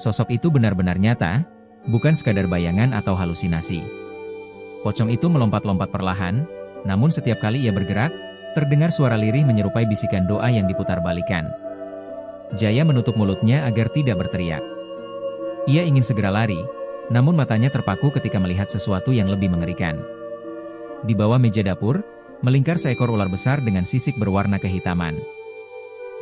Speaker 1: Sosok itu benar-benar nyata, bukan sekadar bayangan atau halusinasi. Pocong itu melompat-lompat perlahan, namun setiap kali ia bergerak, terdengar suara lirih menyerupai bisikan doa yang diputar-balikan. Jaya menutup mulutnya agar tidak berteriak. Ia ingin segera lari, namun matanya terpaku ketika melihat sesuatu yang lebih mengerikan. Di bawah meja dapur, melingkar seekor ular besar dengan sisik berwarna kehitaman.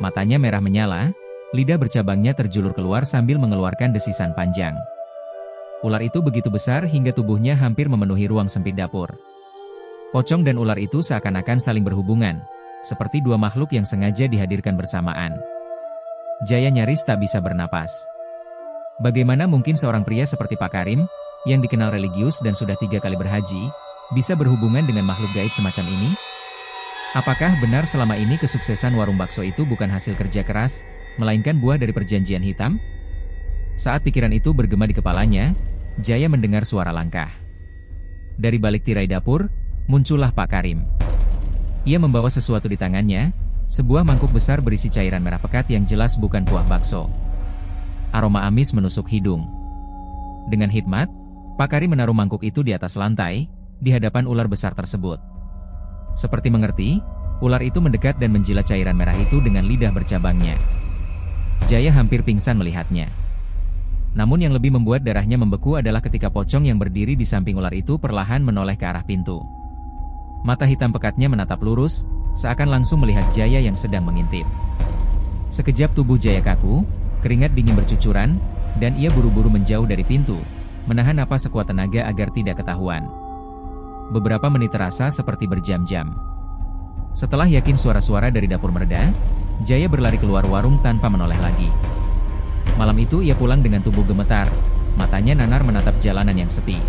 Speaker 1: Matanya merah menyala, lidah bercabangnya terjulur keluar sambil mengeluarkan desisan panjang. Ular itu begitu besar hingga tubuhnya hampir memenuhi ruang sempit dapur. Pocong dan ular itu seakan-akan saling berhubungan, seperti dua makhluk yang sengaja dihadirkan bersamaan. Jaya nyaris tak bisa bernapas. Bagaimana mungkin seorang pria seperti Pak Karim, yang dikenal religius dan sudah 3 kali berhaji, bisa berhubungan dengan makhluk gaib semacam ini? Apakah benar selama ini kesuksesan warung bakso itu bukan hasil kerja keras, melainkan buah dari perjanjian hitam? Saat pikiran itu bergema di kepalanya, Jaya mendengar suara langkah. Dari balik tirai dapur, muncullah Pak Karim. Ia membawa sesuatu di tangannya, sebuah mangkuk besar berisi cairan merah pekat yang jelas bukan kuah bakso. Aroma amis menusuk hidung. Dengan hikmat, Pak Karim menaruh mangkuk itu di atas lantai, di hadapan ular besar tersebut. Seperti mengerti, ular itu mendekat dan menjilat cairan merah itu dengan lidah bercabangnya. Jaya hampir pingsan melihatnya. Namun yang lebih membuat darahnya membeku adalah ketika pocong yang berdiri di samping ular itu perlahan menoleh ke arah pintu. Mata hitam pekatnya menatap lurus, seakan langsung melihat Jaya yang sedang mengintip. Sekejap tubuh Jaya kaku, keringat dingin bercucuran, dan ia buru-buru menjauh dari pintu, menahan napas sekuat tenaga agar tidak ketahuan. Beberapa menit terasa seperti berjam-jam. Setelah yakin suara-suara dari dapur mereda, Jaya berlari keluar warung tanpa menoleh lagi. Malam itu ia pulang dengan tubuh gemetar, matanya nanar menatap jalanan yang sepi.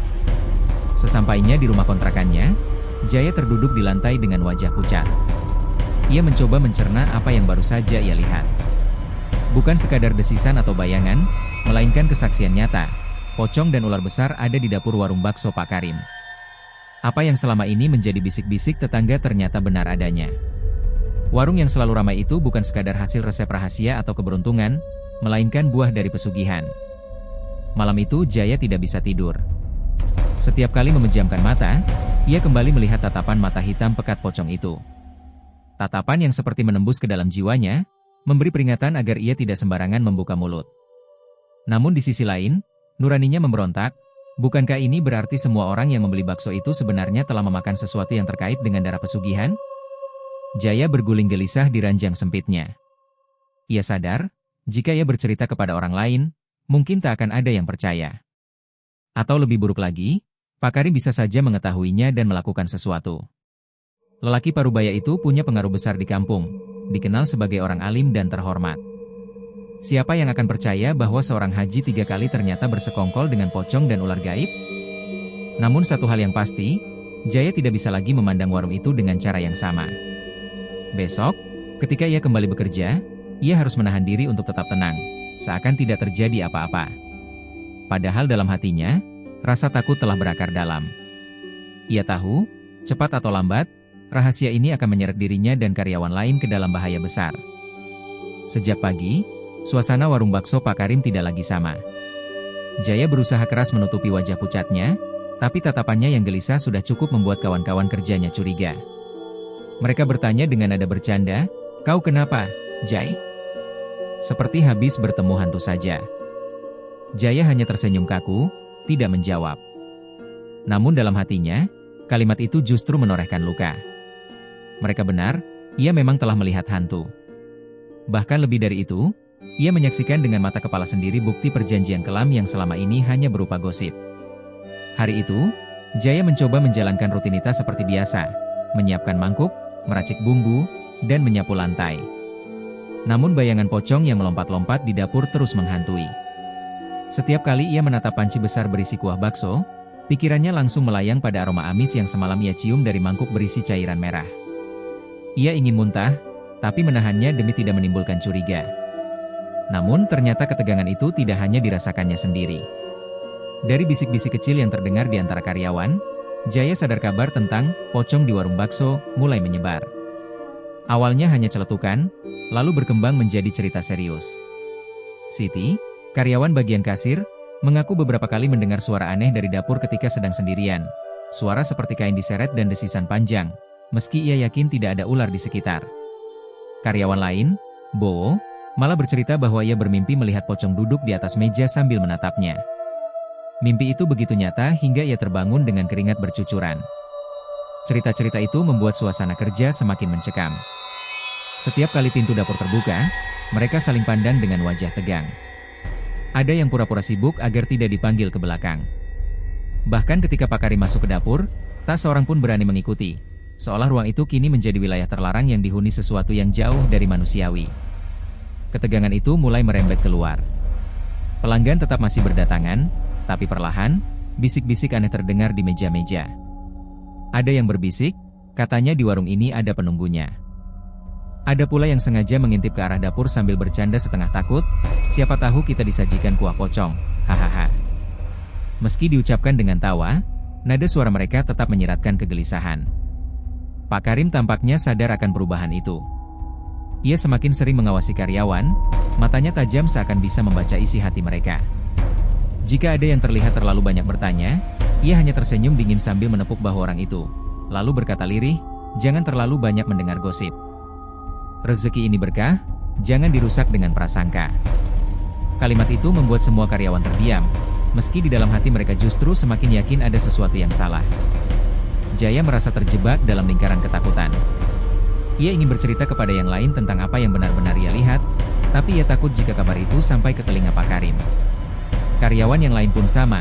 Speaker 1: Sesampainya di rumah kontrakannya, Jaya terduduk di lantai dengan wajah pucat. Ia mencoba mencerna apa yang baru saja ia lihat. Bukan sekadar desisan atau bayangan, melainkan kesaksian nyata. Pocong dan ular besar ada di dapur warung bakso Pak Karim. Apa yang selama ini menjadi bisik-bisik tetangga ternyata benar adanya. Warung yang selalu ramai itu bukan sekadar hasil resep rahasia atau keberuntungan, melainkan buah dari pesugihan. Malam itu Jaya tidak bisa tidur. Setiap kali memejamkan mata, ia kembali melihat tatapan mata hitam pekat pocong itu. Tatapan yang seperti menembus ke dalam jiwanya, memberi peringatan agar ia tidak sembarangan membuka mulut. Namun di sisi lain, nuraninya memberontak. Bukankah ini berarti semua orang yang membeli bakso itu sebenarnya telah memakan sesuatu yang terkait dengan darah pesugihan? Jaya berguling gelisah di ranjang sempitnya. Ia sadar, jika ia bercerita kepada orang lain, mungkin tak akan ada yang percaya. Atau lebih buruk lagi, Pak Karim bisa saja mengetahuinya dan melakukan sesuatu. Lelaki parubaya itu punya pengaruh besar di kampung, dikenal sebagai orang alim dan terhormat. Siapa yang akan percaya bahwa seorang haji 3 kali ternyata bersekongkol dengan pocong dan ular gaib? Namun satu hal yang pasti, Jaya tidak bisa lagi memandang warung itu dengan cara yang sama. Besok, ketika ia kembali bekerja, ia harus menahan diri untuk tetap tenang, seakan tidak terjadi apa-apa. Padahal dalam hatinya, rasa takut telah berakar dalam. Ia tahu, cepat atau lambat, rahasia ini akan menyeret dirinya dan karyawan lain ke dalam bahaya besar. Sejak pagi, suasana warung bakso Pak Karim tidak lagi sama. Jaya berusaha keras menutupi wajah pucatnya, tapi tatapannya yang gelisah sudah cukup membuat kawan-kawan kerjanya curiga. Mereka bertanya dengan nada bercanda, "Kau kenapa, Jai?" Seperti habis bertemu hantu saja. Jaya hanya tersenyum kaku, tidak menjawab. Namun dalam hatinya, kalimat itu justru menorehkan luka. Mereka benar, ia memang telah melihat hantu. Bahkan lebih dari itu, ia menyaksikan dengan mata kepala sendiri bukti perjanjian kelam yang selama ini hanya berupa gosip. Hari itu, Jaya mencoba menjalankan rutinitas seperti biasa, menyiapkan mangkuk, meracik bumbu, dan menyapu lantai. Namun bayangan pocong yang melompat-lompat di dapur terus menghantui. Setiap kali ia menatap panci besar berisi kuah bakso, pikirannya langsung melayang pada aroma amis yang semalam ia cium dari mangkuk berisi cairan merah. Ia ingin muntah, tapi menahannya demi tidak menimbulkan curiga. Namun ternyata ketegangan itu tidak hanya dirasakannya sendiri. Dari bisik-bisik kecil yang terdengar di antara karyawan, Jaya sadar kabar tentang pocong di warung bakso mulai menyebar. Awalnya hanya celetukan, lalu berkembang menjadi cerita serius. Siti, karyawan bagian kasir, mengaku beberapa kali mendengar suara aneh dari dapur ketika sedang sendirian. Suara seperti kain diseret dan desisan panjang, meski ia yakin tidak ada ular di sekitar. Karyawan lain, Bo, malah bercerita bahwa ia bermimpi melihat pocong duduk di atas meja sambil menatapnya. Mimpi itu begitu nyata hingga ia terbangun dengan keringat bercucuran. Cerita-cerita itu membuat suasana kerja semakin mencekam. Setiap kali pintu dapur terbuka, mereka saling pandang dengan wajah tegang. Ada yang pura-pura sibuk agar tidak dipanggil ke belakang. Bahkan ketika Pak Karim masuk ke dapur, tak seorang pun berani mengikuti, seolah ruang itu kini menjadi wilayah terlarang yang dihuni sesuatu yang jauh dari manusiawi. Ketegangan itu mulai merembet keluar. Pelanggan tetap masih berdatangan, tapi perlahan, bisik-bisik aneh terdengar di meja-meja. Ada yang berbisik, katanya di warung ini ada penunggunya. Ada pula yang sengaja mengintip ke arah dapur sambil bercanda setengah takut, siapa tahu kita disajikan kuah pocong, hahaha. Meski diucapkan dengan tawa, nada suara mereka tetap menyiratkan kegelisahan. Pak Karim tampaknya sadar akan perubahan itu. Ia semakin sering mengawasi karyawan, matanya tajam seakan bisa membaca isi hati mereka. Jika ada yang terlihat terlalu banyak bertanya, ia hanya tersenyum dingin sambil menepuk bahu orang itu. Lalu berkata lirih, "Jangan terlalu banyak mendengar gosip. Rezeki ini berkah, jangan dirusak dengan prasangka." Kalimat itu membuat semua karyawan terdiam, meski di dalam hati mereka justru semakin yakin ada sesuatu yang salah. Jaya merasa terjebak dalam lingkaran ketakutan. Ia ingin bercerita kepada yang lain tentang apa yang benar-benar ia lihat, tapi ia takut jika kabar itu sampai ke telinga Pak Karim. Karyawan yang lain pun sama,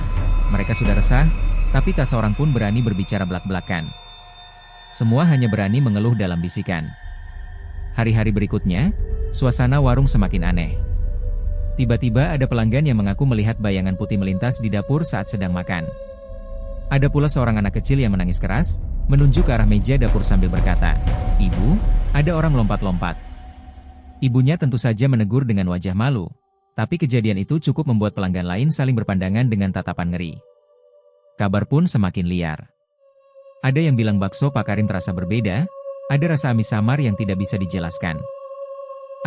Speaker 1: mereka sudah resah, tapi tak seorang pun berani berbicara belak-belakan. Semua hanya berani mengeluh dalam bisikan. Hari-hari berikutnya, suasana warung semakin aneh. Tiba-tiba ada pelanggan yang mengaku melihat bayangan putih melintas di dapur saat sedang makan. Ada pula seorang anak kecil yang menangis keras, menunjuk ke arah meja dapur sambil berkata, "Ibu, ada orang melompat-lompat." Ibunya tentu saja menegur dengan wajah malu, tapi kejadian itu cukup membuat pelanggan lain saling berpandangan dengan tatapan ngeri. Kabar pun semakin liar. Ada yang bilang bakso Pak Karim terasa berbeda, ada rasa amis samar yang tidak bisa dijelaskan.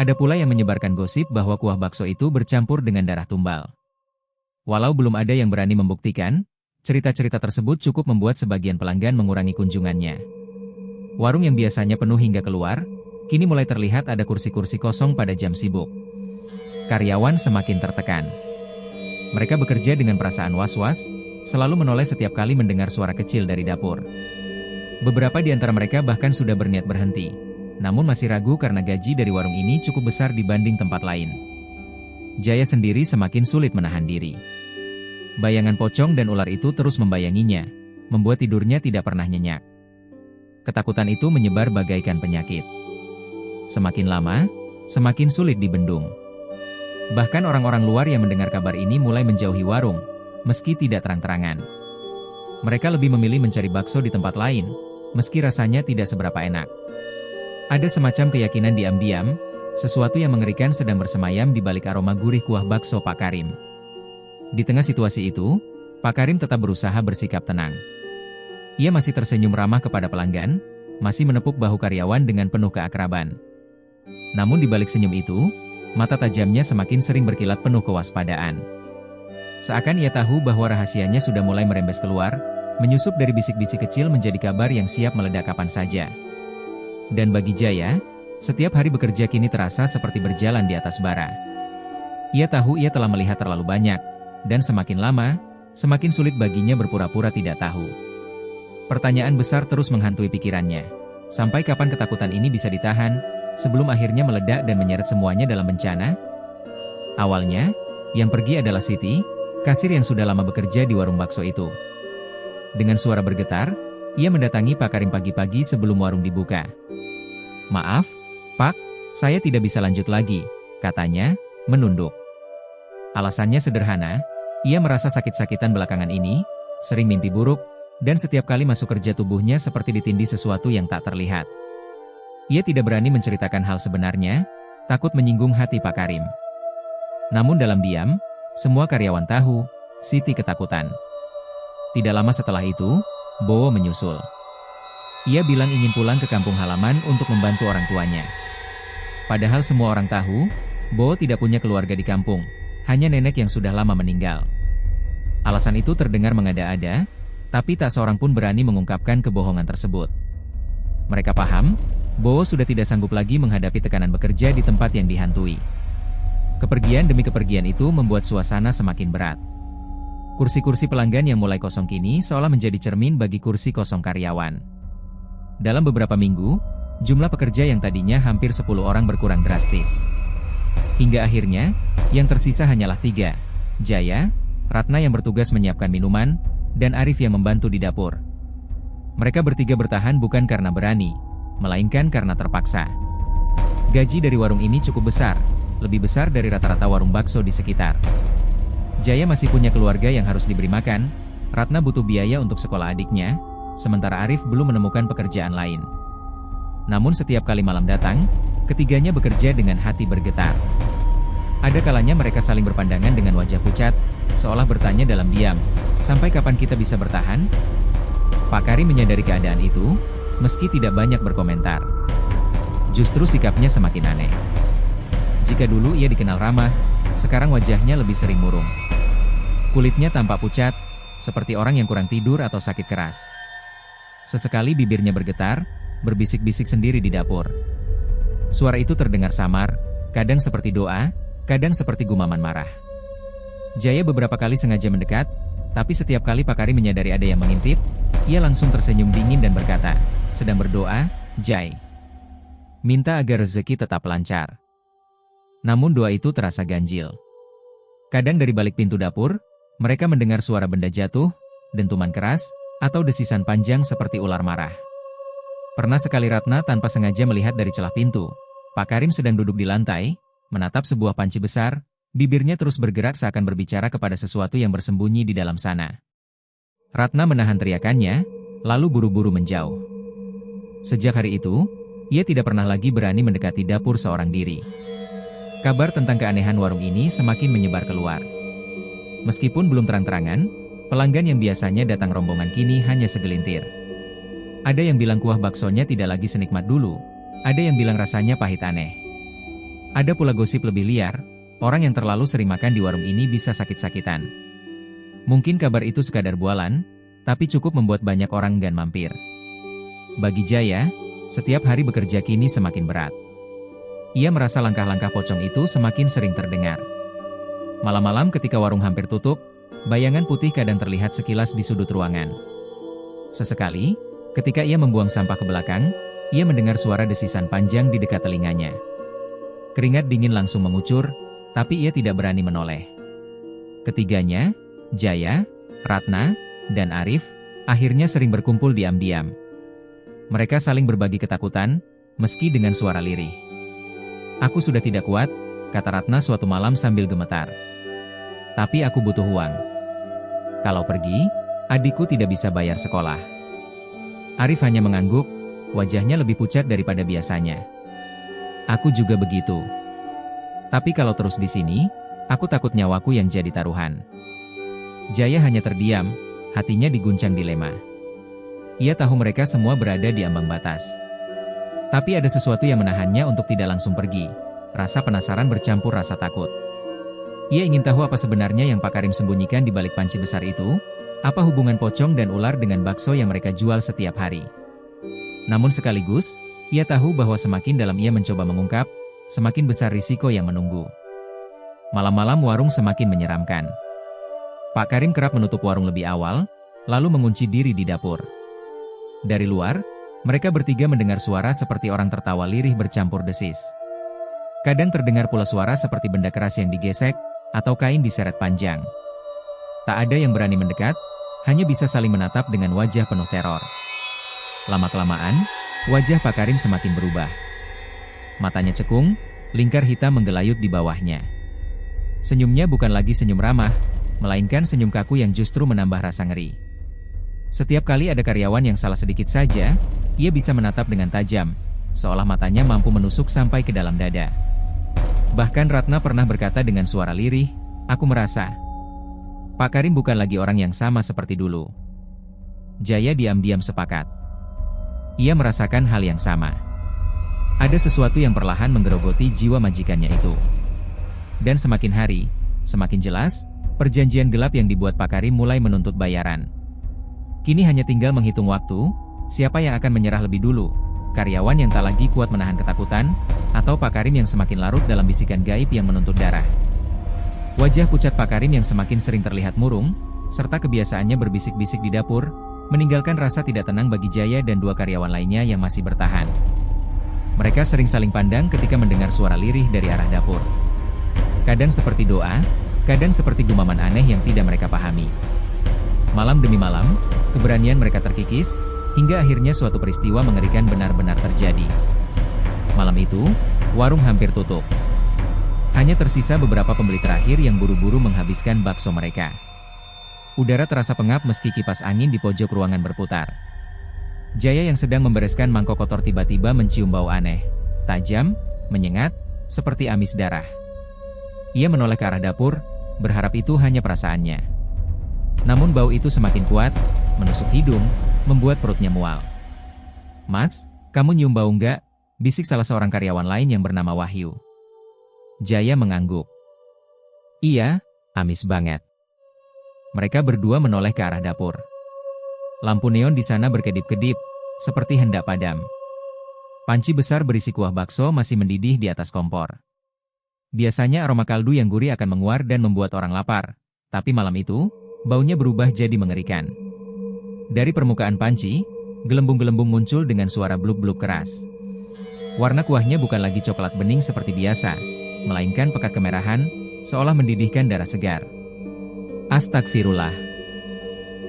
Speaker 1: Ada pula yang menyebarkan gosip bahwa kuah bakso itu bercampur dengan darah tumbal. Walau belum ada yang berani membuktikan, cerita-cerita tersebut cukup membuat sebagian pelanggan mengurangi kunjungannya. Warung yang biasanya penuh hingga keluar, kini mulai terlihat ada kursi-kursi kosong pada jam sibuk. Karyawan semakin tertekan. Mereka bekerja dengan perasaan was-was, selalu menoleh setiap kali mendengar suara kecil dari dapur. Beberapa di antara mereka bahkan sudah berniat berhenti, namun masih ragu karena gaji dari warung ini cukup besar dibanding tempat lain. Jaya sendiri semakin sulit menahan diri. Bayangan pocong dan ular itu terus membayanginya, membuat tidurnya tidak pernah nyenyak. Ketakutan itu menyebar bagaikan penyakit. Semakin lama, semakin sulit dibendung. Bahkan orang-orang luar yang mendengar kabar ini mulai menjauhi warung, meski tidak terang-terangan. Mereka lebih memilih mencari bakso di tempat lain, meski rasanya tidak seberapa enak. Ada semacam keyakinan diam-diam, sesuatu yang mengerikan sedang bersemayam di balik aroma gurih kuah bakso Pak Karim. Di tengah situasi itu, Pak Karim tetap berusaha bersikap tenang. Ia masih tersenyum ramah kepada pelanggan, masih menepuk bahu karyawan dengan penuh keakraban. Namun di balik senyum itu, mata tajamnya semakin sering berkilat penuh kewaspadaan. Seakan ia tahu bahwa rahasianya sudah mulai merembes keluar, menyusup dari bisik-bisik kecil menjadi kabar yang siap meledak kapan saja. Dan bagi Jaya, setiap hari bekerja kini terasa seperti berjalan di atas bara. Ia tahu ia telah melihat terlalu banyak, dan semakin lama, semakin sulit baginya berpura-pura tidak tahu. Pertanyaan besar terus menghantui pikirannya. Sampai kapan ketakutan ini bisa ditahan, sebelum akhirnya meledak dan menyeret semuanya dalam bencana? Awalnya, yang pergi adalah Siti, kasir yang sudah lama bekerja di warung bakso itu. Dengan suara bergetar, ia mendatangi Pak Karim pagi-pagi sebelum warung dibuka. "Maaf, Pak, saya tidak bisa lanjut lagi," katanya, menunduk. Alasannya sederhana, ia merasa sakit-sakitan belakangan ini, sering mimpi buruk, dan setiap kali masuk kerja tubuhnya seperti ditindih sesuatu yang tak terlihat. Ia tidak berani menceritakan hal sebenarnya, takut menyinggung hati Pak Karim. Namun dalam diam, semua karyawan tahu, Siti ketakutan. Tidak lama setelah itu, Bowo menyusul. Ia bilang ingin pulang ke kampung halaman untuk membantu orang tuanya. Padahal semua orang tahu, Bowo tidak punya keluarga di kampung, hanya nenek yang sudah lama meninggal. Alasan itu terdengar mengada-ada, tapi tak seorang pun berani mengungkapkan kebohongan tersebut. Mereka paham, Bowo sudah tidak sanggup lagi menghadapi tekanan bekerja di tempat yang dihantui. Kepergian demi kepergian itu membuat suasana semakin berat. Kursi-kursi pelanggan yang mulai kosong kini seolah menjadi cermin bagi kursi kosong karyawan. Dalam beberapa minggu, jumlah pekerja yang tadinya hampir 10 orang berkurang drastis. Hingga akhirnya, yang tersisa hanyalah 3, Jaya, Ratna yang bertugas menyiapkan minuman, dan Arif yang membantu di dapur. Mereka bertiga bertahan bukan karena berani, melainkan karena terpaksa. Gaji dari warung ini cukup besar, lebih besar dari rata-rata warung bakso di sekitar. Jaya masih punya keluarga yang harus diberi makan, Ratna butuh biaya untuk sekolah adiknya, sementara Arif belum menemukan pekerjaan lain. Namun setiap kali malam datang, ketiganya bekerja dengan hati bergetar. Ada kalanya mereka saling berpandangan dengan wajah pucat, seolah bertanya dalam diam, "Sampai kapan kita bisa bertahan?" Pak Karim menyadari keadaan itu, meski tidak banyak berkomentar. Justru sikapnya semakin aneh. Jika dulu ia dikenal ramah, sekarang wajahnya lebih sering murung. Kulitnya tampak pucat, seperti orang yang kurang tidur atau sakit keras. Sesekali bibirnya bergetar, berbisik-bisik sendiri di dapur. Suara itu terdengar samar, kadang seperti doa, kadang seperti gumaman marah. Jaya beberapa kali sengaja mendekat, tapi setiap kali Pak Karim menyadari ada yang mengintip, ia langsung tersenyum dingin dan berkata, "Sedang berdoa, Jai. Minta agar rezeki tetap lancar." Namun doa itu terasa ganjil. Kadang dari balik pintu dapur, mereka mendengar suara benda jatuh, dentuman keras, atau desisan panjang seperti ular marah. Pernah sekali Ratna tanpa sengaja melihat dari celah pintu. Pak Karim sedang duduk di lantai, menatap sebuah panci besar, bibirnya terus bergerak seakan berbicara kepada sesuatu yang bersembunyi di dalam sana. Ratna menahan teriakannya, lalu buru-buru menjauh. Sejak hari itu, ia tidak pernah lagi berani mendekati dapur seorang diri. Kabar tentang keanehan warung ini semakin menyebar keluar. Meskipun belum terang-terangan, pelanggan yang biasanya datang rombongan kini hanya segelintir. Ada yang bilang kuah baksonya tidak lagi senikmat dulu, ada yang bilang rasanya pahit aneh. Ada pula gosip lebih liar, orang yang terlalu sering makan di warung ini bisa sakit-sakitan. Mungkin kabar itu sekadar bualan, tapi cukup membuat banyak orang enggan mampir. Bagi Jaya, setiap hari bekerja kini semakin berat. Ia merasa langkah-langkah pocong itu semakin sering terdengar. Malam-malam ketika warung hampir tutup, bayangan putih kadang terlihat sekilas di sudut ruangan. Sesekali, ketika ia membuang sampah ke belakang, ia mendengar suara desisan panjang di dekat telinganya. Keringat dingin langsung mengucur, tapi ia tidak berani menoleh. Ketiganya, Jaya, Ratna, dan Arif, akhirnya sering berkumpul diam-diam. Mereka saling berbagi ketakutan, meski dengan suara lirih. "Aku sudah tidak kuat," kata Ratna suatu malam sambil gemetar. "Tapi aku butuh uang. Kalau pergi, adikku tidak bisa bayar sekolah." Arif hanya mengangguk, wajahnya lebih pucat daripada biasanya. "Aku juga begitu. Tapi kalau terus di sini, aku takut nyawaku yang jadi taruhan." Jaya hanya terdiam, hatinya diguncang dilema. Ia tahu mereka semua berada di ambang batas. Tapi ada sesuatu yang menahannya untuk tidak langsung pergi. Rasa penasaran bercampur rasa takut. Ia ingin tahu apa sebenarnya yang Pak Karim sembunyikan di balik panci besar itu, apa hubungan pocong dan ular dengan bakso yang mereka jual setiap hari. Namun sekaligus, ia tahu bahwa semakin dalam ia mencoba mengungkap, semakin besar risiko yang menunggu. Malam-malam warung semakin menyeramkan. Pak Karim kerap menutup warung lebih awal, lalu mengunci diri di dapur. Dari luar, mereka bertiga mendengar suara seperti orang tertawa lirih bercampur desis. Kadang terdengar pula suara seperti benda keras yang digesek, atau kain diseret panjang. Tak ada yang berani mendekat, hanya bisa saling menatap dengan wajah penuh teror. Lama-kelamaan, wajah Pak Karim semakin berubah. Matanya cekung, lingkar hitam menggelayut di bawahnya. Senyumnya bukan lagi senyum ramah, melainkan senyum kaku yang justru menambah rasa ngeri. Setiap kali ada karyawan yang salah sedikit saja, ia bisa menatap dengan tajam, seolah matanya mampu menusuk sampai ke dalam dada. Bahkan Ratna pernah berkata dengan suara lirih, "Aku merasa Pak Karim bukan lagi orang yang sama seperti dulu." Jaya diam-diam sepakat. Ia merasakan hal yang sama. Ada sesuatu yang perlahan menggerogoti jiwa majikannya itu. Dan semakin hari, semakin jelas, perjanjian gelap yang dibuat Pak Karim mulai menuntut bayaran. Kini hanya tinggal menghitung waktu, siapa yang akan menyerah lebih dulu, karyawan yang tak lagi kuat menahan ketakutan, atau Pak Karim yang semakin larut dalam bisikan gaib yang menuntut darah. Wajah pucat Pak Karim yang semakin sering terlihat murung, serta kebiasaannya berbisik-bisik di dapur, meninggalkan rasa tidak tenang bagi Jaya dan dua karyawan lainnya yang masih bertahan. Mereka sering saling pandang ketika mendengar suara lirih dari arah dapur. Kadang seperti doa, kadang seperti gumaman aneh yang tidak mereka pahami. Malam demi malam, keberanian mereka terkikis, hingga akhirnya suatu peristiwa mengerikan benar-benar terjadi. Malam itu, warung hampir tutup. Hanya tersisa beberapa pembeli terakhir yang buru-buru menghabiskan bakso mereka. Udara terasa pengap meski kipas angin di pojok ruangan berputar. Jaya yang sedang membereskan mangkok kotor tiba-tiba mencium bau aneh, tajam, menyengat, seperti amis darah. Ia menoleh ke arah dapur, berharap itu hanya perasaannya. Namun bau itu semakin kuat, menusuk hidung, membuat perutnya mual. "Mas, kamu nyium bau enggak?" bisik salah seorang karyawan lain yang bernama Wahyu. Jaya mengangguk. "Iya, amis banget." Mereka berdua menoleh ke arah dapur. Lampu neon di sana berkedip-kedip, seperti hendak padam. Panci besar berisi kuah bakso masih mendidih di atas kompor. Biasanya aroma kaldu yang gurih akan menguar dan membuat orang lapar, tapi malam itu, baunya berubah jadi mengerikan. Dari permukaan panci, gelembung-gelembung muncul dengan suara bluk-bluk keras. Warna kuahnya bukan lagi coklat bening seperti biasa, melainkan pekat kemerahan, seolah mendidihkan darah segar. Astagfirullah.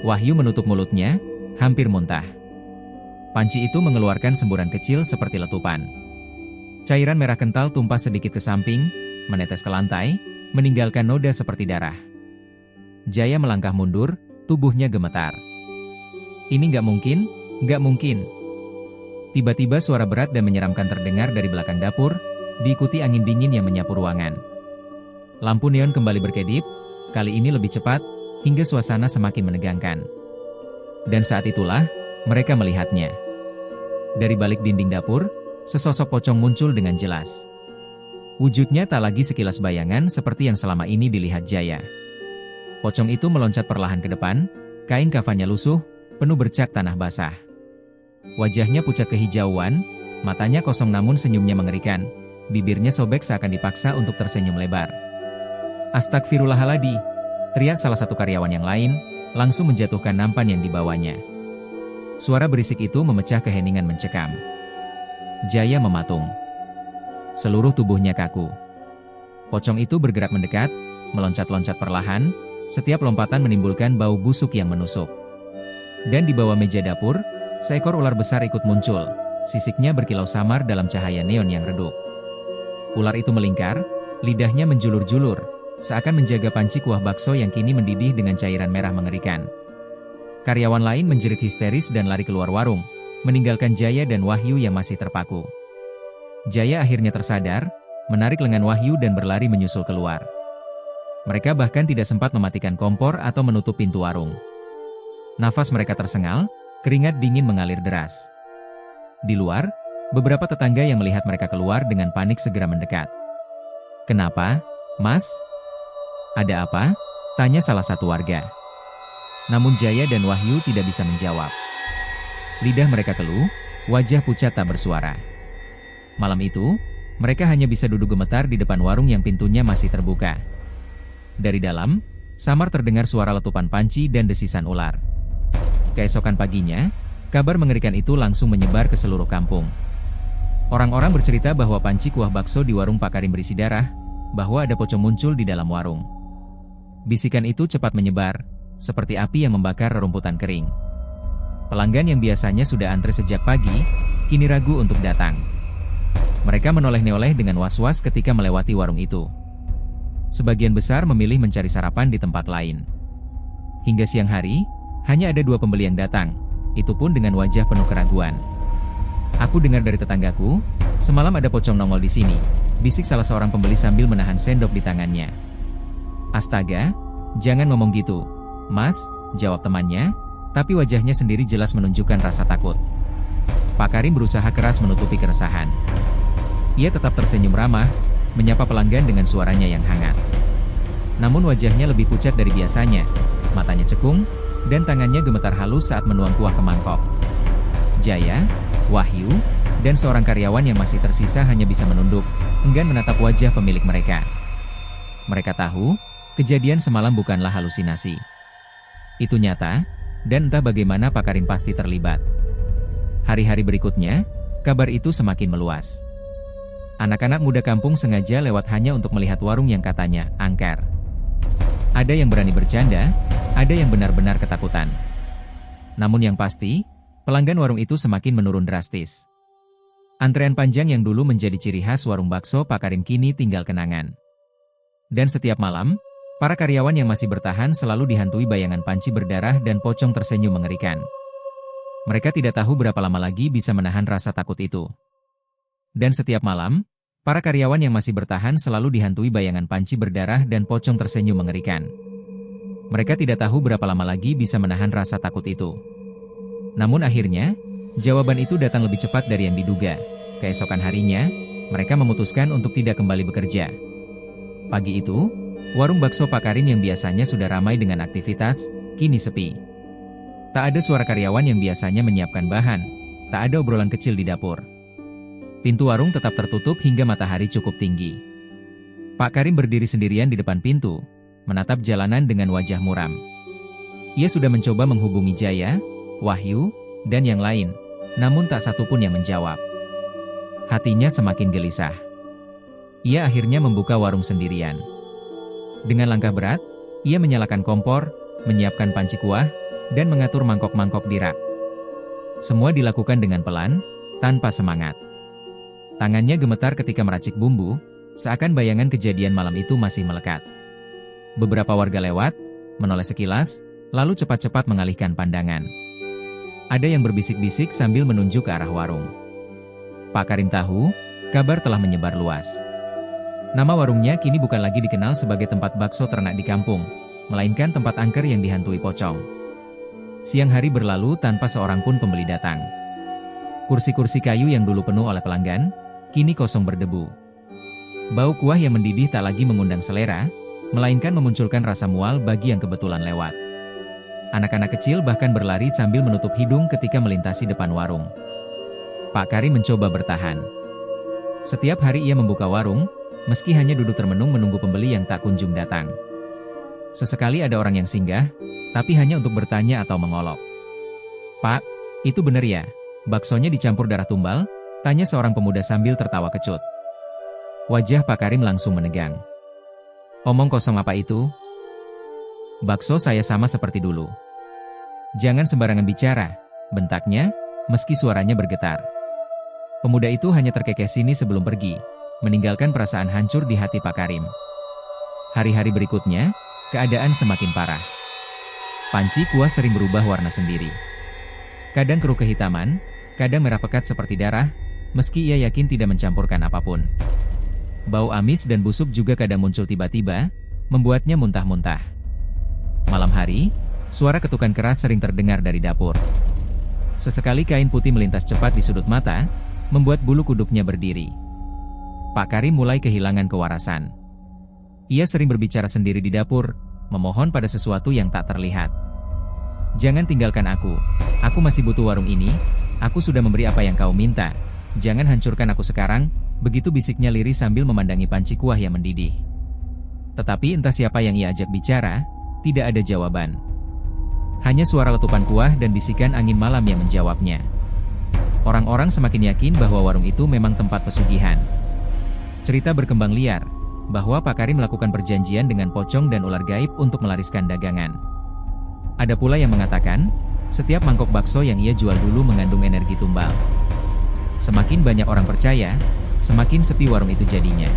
Speaker 1: Wahyu menutup mulutnya, hampir muntah. Panci itu mengeluarkan semburan kecil seperti letupan. Cairan merah kental tumpah sedikit ke samping, menetes ke lantai, meninggalkan noda seperti darah. Jaya melangkah mundur, tubuhnya gemetar. "Ini nggak mungkin, nggak mungkin." Tiba-tiba suara berat dan menyeramkan terdengar dari belakang dapur, diikuti angin dingin yang menyapu ruangan. Lampu neon kembali berkedip, kali ini lebih cepat, hingga suasana semakin menegangkan. Dan saat itulah, Mereka melihatnya. Dari balik dinding dapur, sesosok pocong muncul dengan jelas. Wujudnya tak lagi sekilas bayangan seperti yang selama ini dilihat Jaya. Pocong itu meloncat perlahan ke depan, kain kafannya lusuh, penuh bercak tanah basah. Wajahnya pucat kehijauan, matanya kosong namun senyumnya mengerikan, bibirnya sobek seakan dipaksa untuk tersenyum lebar. "Astagfirullahaladzim," teriak salah satu karyawan yang lain, langsung menjatuhkan nampan yang dibawanya. Suara berisik itu memecah keheningan mencekam. Jaya mematung. Seluruh tubuhnya kaku. Pocong itu bergerak mendekat, meloncat-loncat perlahan, setiap lompatan menimbulkan bau busuk yang menusuk. Dan di bawah meja dapur, seekor ular besar ikut muncul, sisiknya berkilau samar dalam cahaya neon yang redup. Ular itu melingkar, lidahnya menjulur-julur, seakan menjaga panci kuah bakso yang kini mendidih dengan cairan merah mengerikan. Karyawan lain menjerit histeris dan lari keluar warung, meninggalkan Jaya dan Wahyu yang masih terpaku. Jaya akhirnya tersadar, menarik lengan Wahyu dan berlari menyusul keluar. Mereka bahkan tidak sempat mematikan kompor atau menutup pintu warung. Nafas mereka tersengal, keringat dingin mengalir deras. Di luar, beberapa tetangga yang melihat mereka keluar dengan panik segera mendekat. "Kenapa, Mas? Ada apa?" tanya salah satu warga. Namun Jaya dan Wahyu tidak bisa menjawab. Lidah mereka keluh, wajah pucat tak bersuara. Malam itu, mereka hanya bisa duduk gemetar di depan warung yang pintunya masih terbuka. Dari dalam, samar terdengar suara letupan panci dan desisan ular. Keesokan paginya, kabar mengerikan itu langsung menyebar ke seluruh kampung. Orang-orang bercerita bahwa panci kuah bakso di warung Pak Karim berisi darah, bahwa ada pocong muncul di dalam warung. Bisikan itu cepat menyebar, seperti api yang membakar rerumputan kering. Pelanggan yang biasanya sudah antre sejak pagi, kini ragu untuk datang. Mereka menoleh-noleh dengan was-was ketika melewati warung itu. Sebagian besar memilih mencari sarapan di tempat lain. Hingga siang hari, hanya ada 2 pembeli yang datang, itu pun dengan wajah penuh keraguan. "Aku dengar dari tetanggaku, semalam ada pocong nongol di sini," bisik salah seorang pembeli sambil menahan sendok di tangannya. "Astaga, jangan ngomong gitu, Mas," jawab temannya, tapi wajahnya sendiri jelas menunjukkan rasa takut. Pak Karim berusaha keras menutupi keresahan. Ia tetap tersenyum ramah, menyapa pelanggan dengan suaranya yang hangat. Namun wajahnya lebih pucat dari biasanya, matanya cekung, dan tangannya gemetar halus saat menuang kuah ke mangkok. Jaya, Wahyu, dan seorang karyawan yang masih tersisa hanya bisa menunduk, enggan menatap wajah pemilik mereka. Mereka tahu, kejadian semalam bukanlah halusinasi. Itu nyata, dan entah bagaimana Pak Karim pasti terlibat. Hari-hari berikutnya, kabar itu semakin meluas. Anak-anak muda kampung sengaja lewat hanya untuk melihat warung yang katanya angker. Ada yang berani bercanda, ada yang benar-benar ketakutan. Namun yang pasti, pelanggan warung itu semakin menurun drastis. Antrean panjang yang dulu menjadi ciri khas warung bakso Pak Karim kini tinggal kenangan. Dan setiap malam, para karyawan yang masih bertahan selalu dihantui bayangan panci berdarah dan pocong tersenyum mengerikan. Mereka tidak tahu berapa lama lagi bisa menahan rasa takut itu. Dan setiap malam, para karyawan yang masih bertahan selalu dihantui bayangan panci berdarah dan pocong tersenyum mengerikan. Mereka tidak tahu berapa lama lagi bisa menahan rasa takut itu. Namun akhirnya, jawaban itu datang lebih cepat dari yang diduga. Keesokan harinya, mereka memutuskan untuk tidak kembali bekerja. Pagi itu, warung bakso Pak Karim yang biasanya sudah ramai dengan aktivitas, kini sepi. Tak ada suara karyawan yang biasanya menyiapkan bahan, tak ada obrolan kecil di dapur. Pintu warung tetap tertutup hingga matahari cukup tinggi. Pak Karim berdiri sendirian di depan pintu, menatap jalanan dengan wajah muram. Ia sudah mencoba menghubungi Jaya, Wahyu, dan yang lain, namun tak satu pun yang menjawab. Hatinya semakin gelisah. Ia akhirnya membuka warung sendirian. Dengan langkah berat, ia menyalakan kompor, menyiapkan panci kuah, dan mengatur mangkok-mangkok di rak. Semua dilakukan dengan pelan, tanpa semangat. Tangannya gemetar ketika meracik bumbu, seakan bayangan kejadian malam itu masih melekat. Beberapa warga lewat, menoleh sekilas, lalu cepat-cepat mengalihkan pandangan. Ada yang berbisik-bisik sambil menunjuk ke arah warung. Pak Karim tahu, kabar telah menyebar luas. Nama warungnya kini bukan lagi dikenal sebagai tempat bakso ternak di kampung, melainkan tempat angker yang dihantui pocong. Siang hari berlalu tanpa seorang pun pembeli datang. Kursi-kursi kayu yang dulu penuh oleh pelanggan, kini kosong berdebu. Bau kuah yang mendidih tak lagi mengundang selera, melainkan memunculkan rasa mual bagi yang kebetulan lewat. Anak-anak kecil bahkan berlari sambil menutup hidung ketika melintasi depan warung. Pak Karim mencoba bertahan. Setiap hari ia membuka warung, meski hanya duduk termenung menunggu pembeli yang tak kunjung datang. Sesekali ada orang yang singgah, tapi hanya untuk bertanya atau mengolok. "Pak, itu benar ya? Baksonya dicampur darah tumbal?" tanya seorang pemuda sambil tertawa kecut. Wajah Pak Karim langsung menegang. "Omong kosong apa itu? Bakso saya sama seperti dulu." "Jangan sembarangan bicara," bentaknya, meski suaranya bergetar. Pemuda itu hanya terkekeh sini sebelum pergi, meninggalkan perasaan hancur di hati Pak Karim. Hari-hari berikutnya, keadaan semakin parah. Panci kuah sering berubah warna sendiri. Kadang keruh kehitaman, kadang merah pekat seperti darah, meski ia yakin tidak mencampurkan apapun. Bau amis dan busuk juga kadang muncul tiba-tiba, membuatnya muntah-muntah. Malam hari, suara ketukan keras sering terdengar dari dapur. Sesekali kain putih melintas cepat di sudut mata, membuat bulu kuduknya berdiri. Pak Karim mulai kehilangan kewarasan. Ia sering berbicara sendiri di dapur, memohon pada sesuatu yang tak terlihat. "Jangan tinggalkan aku masih butuh warung ini, aku sudah memberi apa yang kau minta, jangan hancurkan aku sekarang," begitu bisiknya lirih sambil memandangi panci kuah yang mendidih. Tetapi entah siapa yang ia ajak bicara, tidak ada jawaban. Hanya suara letupan kuah dan bisikan angin malam yang menjawabnya. Orang-orang semakin yakin bahwa warung itu memang tempat pesugihan. Cerita berkembang liar, bahwa Pak Karim melakukan perjanjian dengan pocong dan ular gaib untuk melariskan dagangan. Ada pula yang mengatakan, setiap mangkok bakso yang ia jual dulu mengandung energi tumbal. Semakin banyak orang percaya, semakin sepi warung itu jadinya.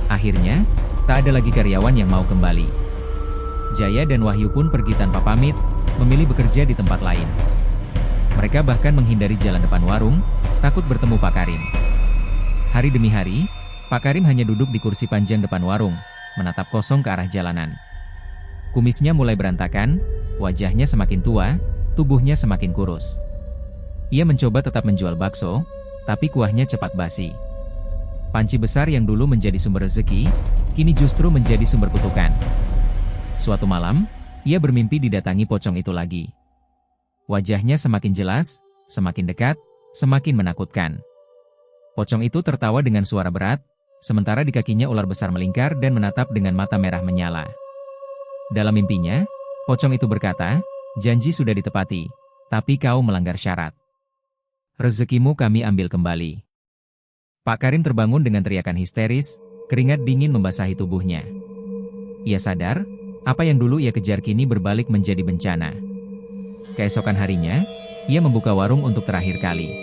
Speaker 1: Akhirnya, tak ada lagi karyawan yang mau kembali. Jaya dan Wahyu pun pergi tanpa pamit, memilih bekerja di tempat lain. Mereka bahkan menghindari jalan depan warung, takut bertemu Pak Karim. Hari demi hari, Pak Karim hanya duduk di kursi panjang depan warung, menatap kosong ke arah jalanan. Kumisnya mulai berantakan, wajahnya semakin tua, tubuhnya semakin kurus. Ia mencoba tetap menjual bakso, tapi kuahnya cepat basi. Panci besar yang dulu menjadi sumber rezeki, kini justru menjadi sumber kutukan. Suatu malam, ia bermimpi didatangi pocong itu lagi. Wajahnya semakin jelas, semakin dekat, semakin menakutkan. Pocong itu tertawa dengan suara berat, sementara di kakinya ular besar melingkar dan menatap dengan mata merah menyala. Dalam mimpinya, pocong itu berkata, "Janji sudah ditepati, tapi kau melanggar syarat. Rezekimu kami ambil kembali." Pak Karim terbangun dengan teriakan histeris, keringat dingin membasahi tubuhnya. Ia sadar, apa yang dulu ia kejar kini berbalik menjadi bencana. Keesokan harinya, ia membuka warung untuk terakhir kali.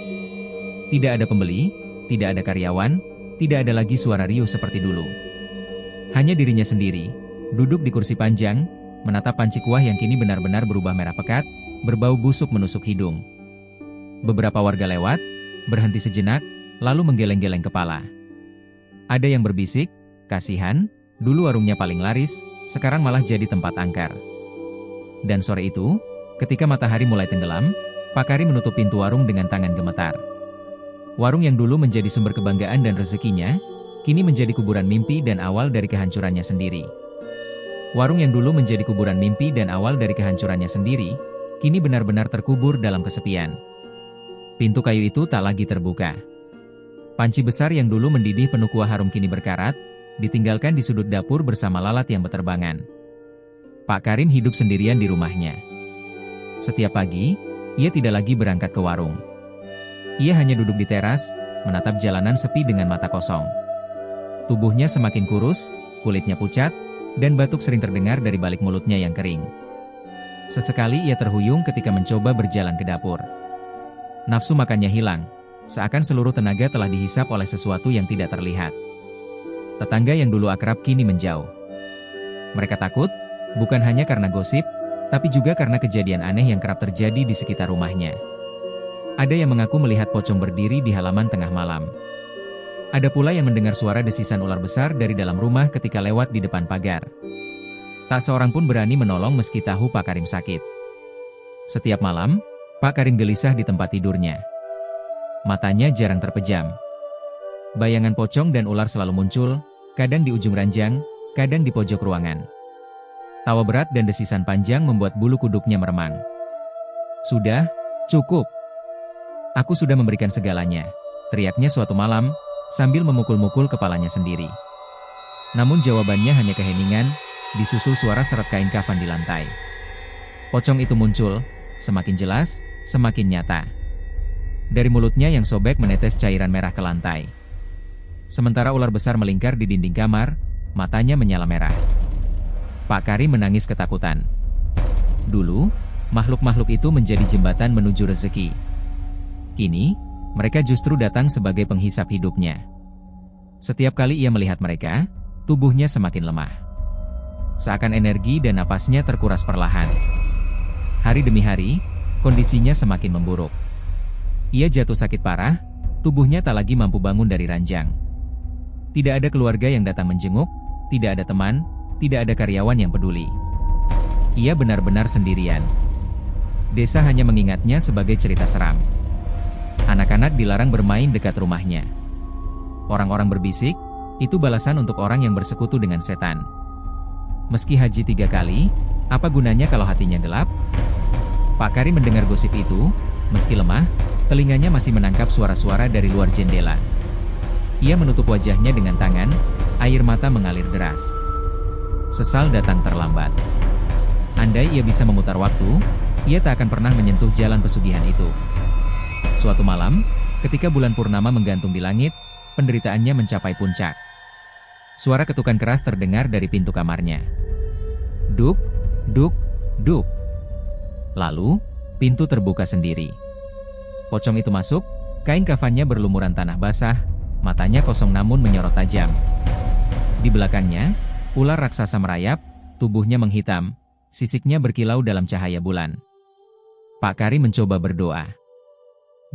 Speaker 1: Tidak ada pembeli, tidak ada karyawan, tidak ada lagi suara riuh seperti dulu. Hanya dirinya sendiri, duduk di kursi panjang, menatap panci kuah yang kini benar-benar berubah merah pekat, berbau busuk menusuk hidung. Beberapa warga lewat, berhenti sejenak, lalu menggeleng-geleng kepala. Ada yang berbisik, "Kasihan, dulu warungnya paling laris, sekarang malah jadi tempat angker." Dan sore itu, ketika matahari mulai tenggelam, Pak Karim menutup pintu warung dengan tangan gemetar. Warung yang dulu menjadi sumber kebanggaan dan rezekinya, kini menjadi kuburan mimpi dan awal dari kehancurannya sendiri. Warung yang dulu menjadi kuburan mimpi dan awal dari kehancurannya sendiri, kini benar-benar terkubur dalam kesepian. Pintu kayu itu tak lagi terbuka. Panci besar yang dulu mendidih penuh kuah harum kini berkarat, ditinggalkan di sudut dapur bersama lalat yang berterbangan. Pak Karim hidup sendirian di rumahnya. Setiap pagi, ia tidak lagi berangkat ke warung. Ia hanya duduk di teras, menatap jalanan sepi dengan mata kosong. Tubuhnya semakin kurus, kulitnya pucat, dan batuk sering terdengar dari balik mulutnya yang kering. Sesekali ia terhuyung ketika mencoba berjalan ke dapur. Nafsu makannya hilang, seakan seluruh tenaga telah dihisap oleh sesuatu yang tidak terlihat. Tetangga yang dulu akrab kini menjauh. Mereka takut, bukan hanya karena gosip, tapi juga karena kejadian aneh yang kerap terjadi di sekitar rumahnya. Ada yang mengaku melihat pocong berdiri di halaman tengah malam. Ada pula yang mendengar suara desisan ular besar dari dalam rumah ketika lewat di depan pagar. Tak seorang pun berani menolong meski tahu Pak Karim sakit. Setiap malam, Pak Karim gelisah di tempat tidurnya. Matanya jarang terpejam. Bayangan pocong dan ular selalu muncul, kadang di ujung ranjang, kadang di pojok ruangan. Tawa berat dan desisan panjang membuat bulu kuduknya meremang. "Sudah, cukup. Aku sudah memberikan segalanya," teriaknya suatu malam, sambil memukul-mukul kepalanya sendiri. Namun jawabannya hanya keheningan, disusul suara seret kain kafan di lantai. Pocong itu muncul, semakin jelas, semakin nyata. Dari mulutnya yang sobek menetes cairan merah ke lantai. Sementara ular besar melingkar di dinding kamar, matanya menyala merah. Pak Karim menangis ketakutan. Dulu, makhluk-makhluk itu menjadi jembatan menuju rezeki. Kini, mereka justru datang sebagai penghisap hidupnya. Setiap kali ia melihat mereka, tubuhnya semakin lemah. Seakan energi dan napasnya terkuras perlahan. Hari demi hari, kondisinya semakin memburuk. Ia jatuh sakit parah, tubuhnya tak lagi mampu bangun dari ranjang. Tidak ada keluarga yang datang menjenguk, tidak ada teman, tidak ada karyawan yang peduli. Ia benar-benar sendirian. Desa hanya mengingatnya sebagai cerita seram. Anak-anak dilarang bermain dekat rumahnya. Orang-orang berbisik, itu balasan untuk orang yang bersekutu dengan setan. Meski haji 3 kali, apa gunanya kalau hatinya gelap? Pak Karim mendengar gosip itu, meski lemah, telinganya masih menangkap suara-suara dari luar jendela. Ia menutup wajahnya dengan tangan, air mata mengalir deras. Sesal datang terlambat. Andai ia bisa memutar waktu, ia tak akan pernah menyentuh jalan pesugihan itu. Suatu malam, ketika bulan purnama menggantung di langit, penderitaannya mencapai puncak. Suara ketukan keras terdengar dari pintu kamarnya. Duk, duk, duk. Lalu, pintu terbuka sendiri. Pocong itu masuk, kain kafannya berlumuran tanah basah, matanya kosong namun menyorot tajam. Di belakangnya, ular raksasa merayap, tubuhnya menghitam, sisiknya berkilau dalam cahaya bulan. Pak Karim mencoba berdoa.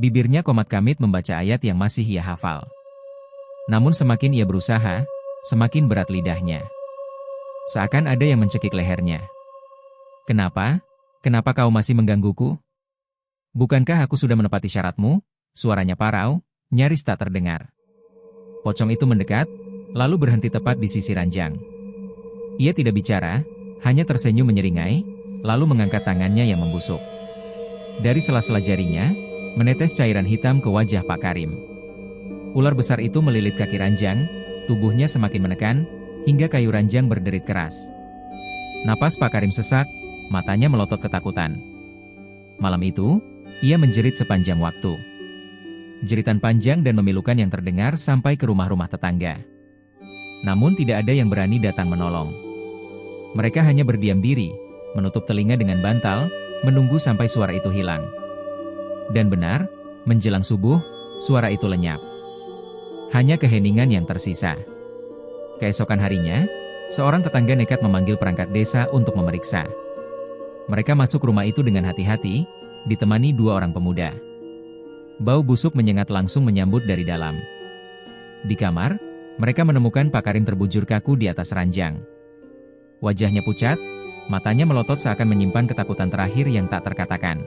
Speaker 1: Bibirnya komat-kamit membaca ayat yang masih ia hafal. Namun semakin ia berusaha, semakin berat lidahnya. Seakan ada yang mencekik lehernya. "Kenapa? Kenapa kau masih menggangguku? Bukankah aku sudah menepati syaratmu?" Suaranya parau, nyaris tak terdengar. Pocong itu mendekat, lalu berhenti tepat di sisi ranjang. Ia tidak bicara, hanya tersenyum menyeringai, lalu mengangkat tangannya yang membusuk. Dari sela-sela jarinya, menetes cairan hitam ke wajah Pak Karim. Ular besar itu melilit kaki ranjang, tubuhnya semakin menekan, hingga kayu ranjang berderit keras. Napas Pak Karim sesak, matanya melotot ketakutan. Malam itu, ia menjerit sepanjang waktu. Jeritan panjang dan memilukan yang terdengar sampai ke rumah-rumah tetangga. Namun tidak ada yang berani datang menolong. Mereka hanya berdiam diri, menutup telinga dengan bantal, menunggu sampai suara itu hilang. Dan benar, menjelang subuh, suara itu lenyap. Hanya keheningan yang tersisa. Keesokan harinya, seorang tetangga nekat memanggil perangkat desa untuk memeriksa. Mereka masuk rumah itu dengan hati-hati, ditemani 2 orang pemuda. Bau busuk menyengat langsung menyambut dari dalam. Di kamar, mereka menemukan Pak Karim terbujur kaku di atas ranjang. Wajahnya pucat, matanya melotot seakan menyimpan ketakutan terakhir yang tak terkatakan.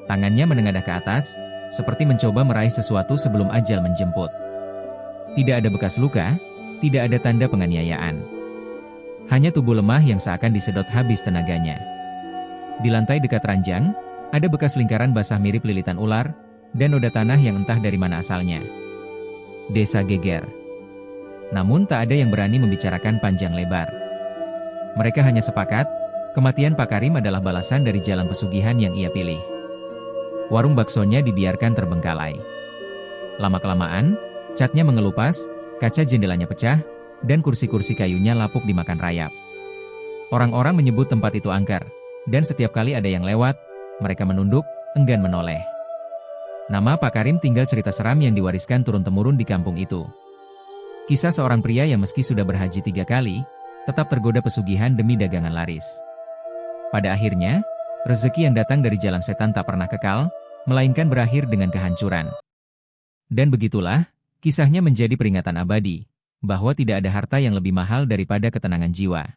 Speaker 1: Tangannya menengadah ke atas, seperti mencoba meraih sesuatu sebelum ajal menjemput. Tidak ada bekas luka, tidak ada tanda penganiayaan. Hanya tubuh lemah yang seakan disedot habis tenaganya. Di lantai dekat ranjang, ada bekas lingkaran basah mirip lilitan ular, dan noda tanah yang entah dari mana asalnya. Desa geger. Namun tak ada yang berani membicarakan panjang lebar. Mereka hanya sepakat, kematian Pak Karim adalah balasan dari jalan pesugihan yang ia pilih. Warung baksonya dibiarkan terbengkalai. Lama-kelamaan, catnya mengelupas, kaca jendelanya pecah, dan kursi-kursi kayunya lapuk dimakan rayap. Orang-orang menyebut tempat itu angker, dan setiap kali ada yang lewat, mereka menunduk, enggan menoleh. Nama Pak Karim tinggal cerita seram yang diwariskan turun-temurun di kampung itu. Kisah seorang pria yang meski sudah berhaji 3 kali, tetap tergoda pesugihan demi dagangan laris. Pada akhirnya, rezeki yang datang dari jalan setan tak pernah kekal, melainkan berakhir dengan kehancuran. Dan begitulah, kisahnya menjadi peringatan abadi, bahwa tidak ada harta yang lebih mahal daripada ketenangan jiwa.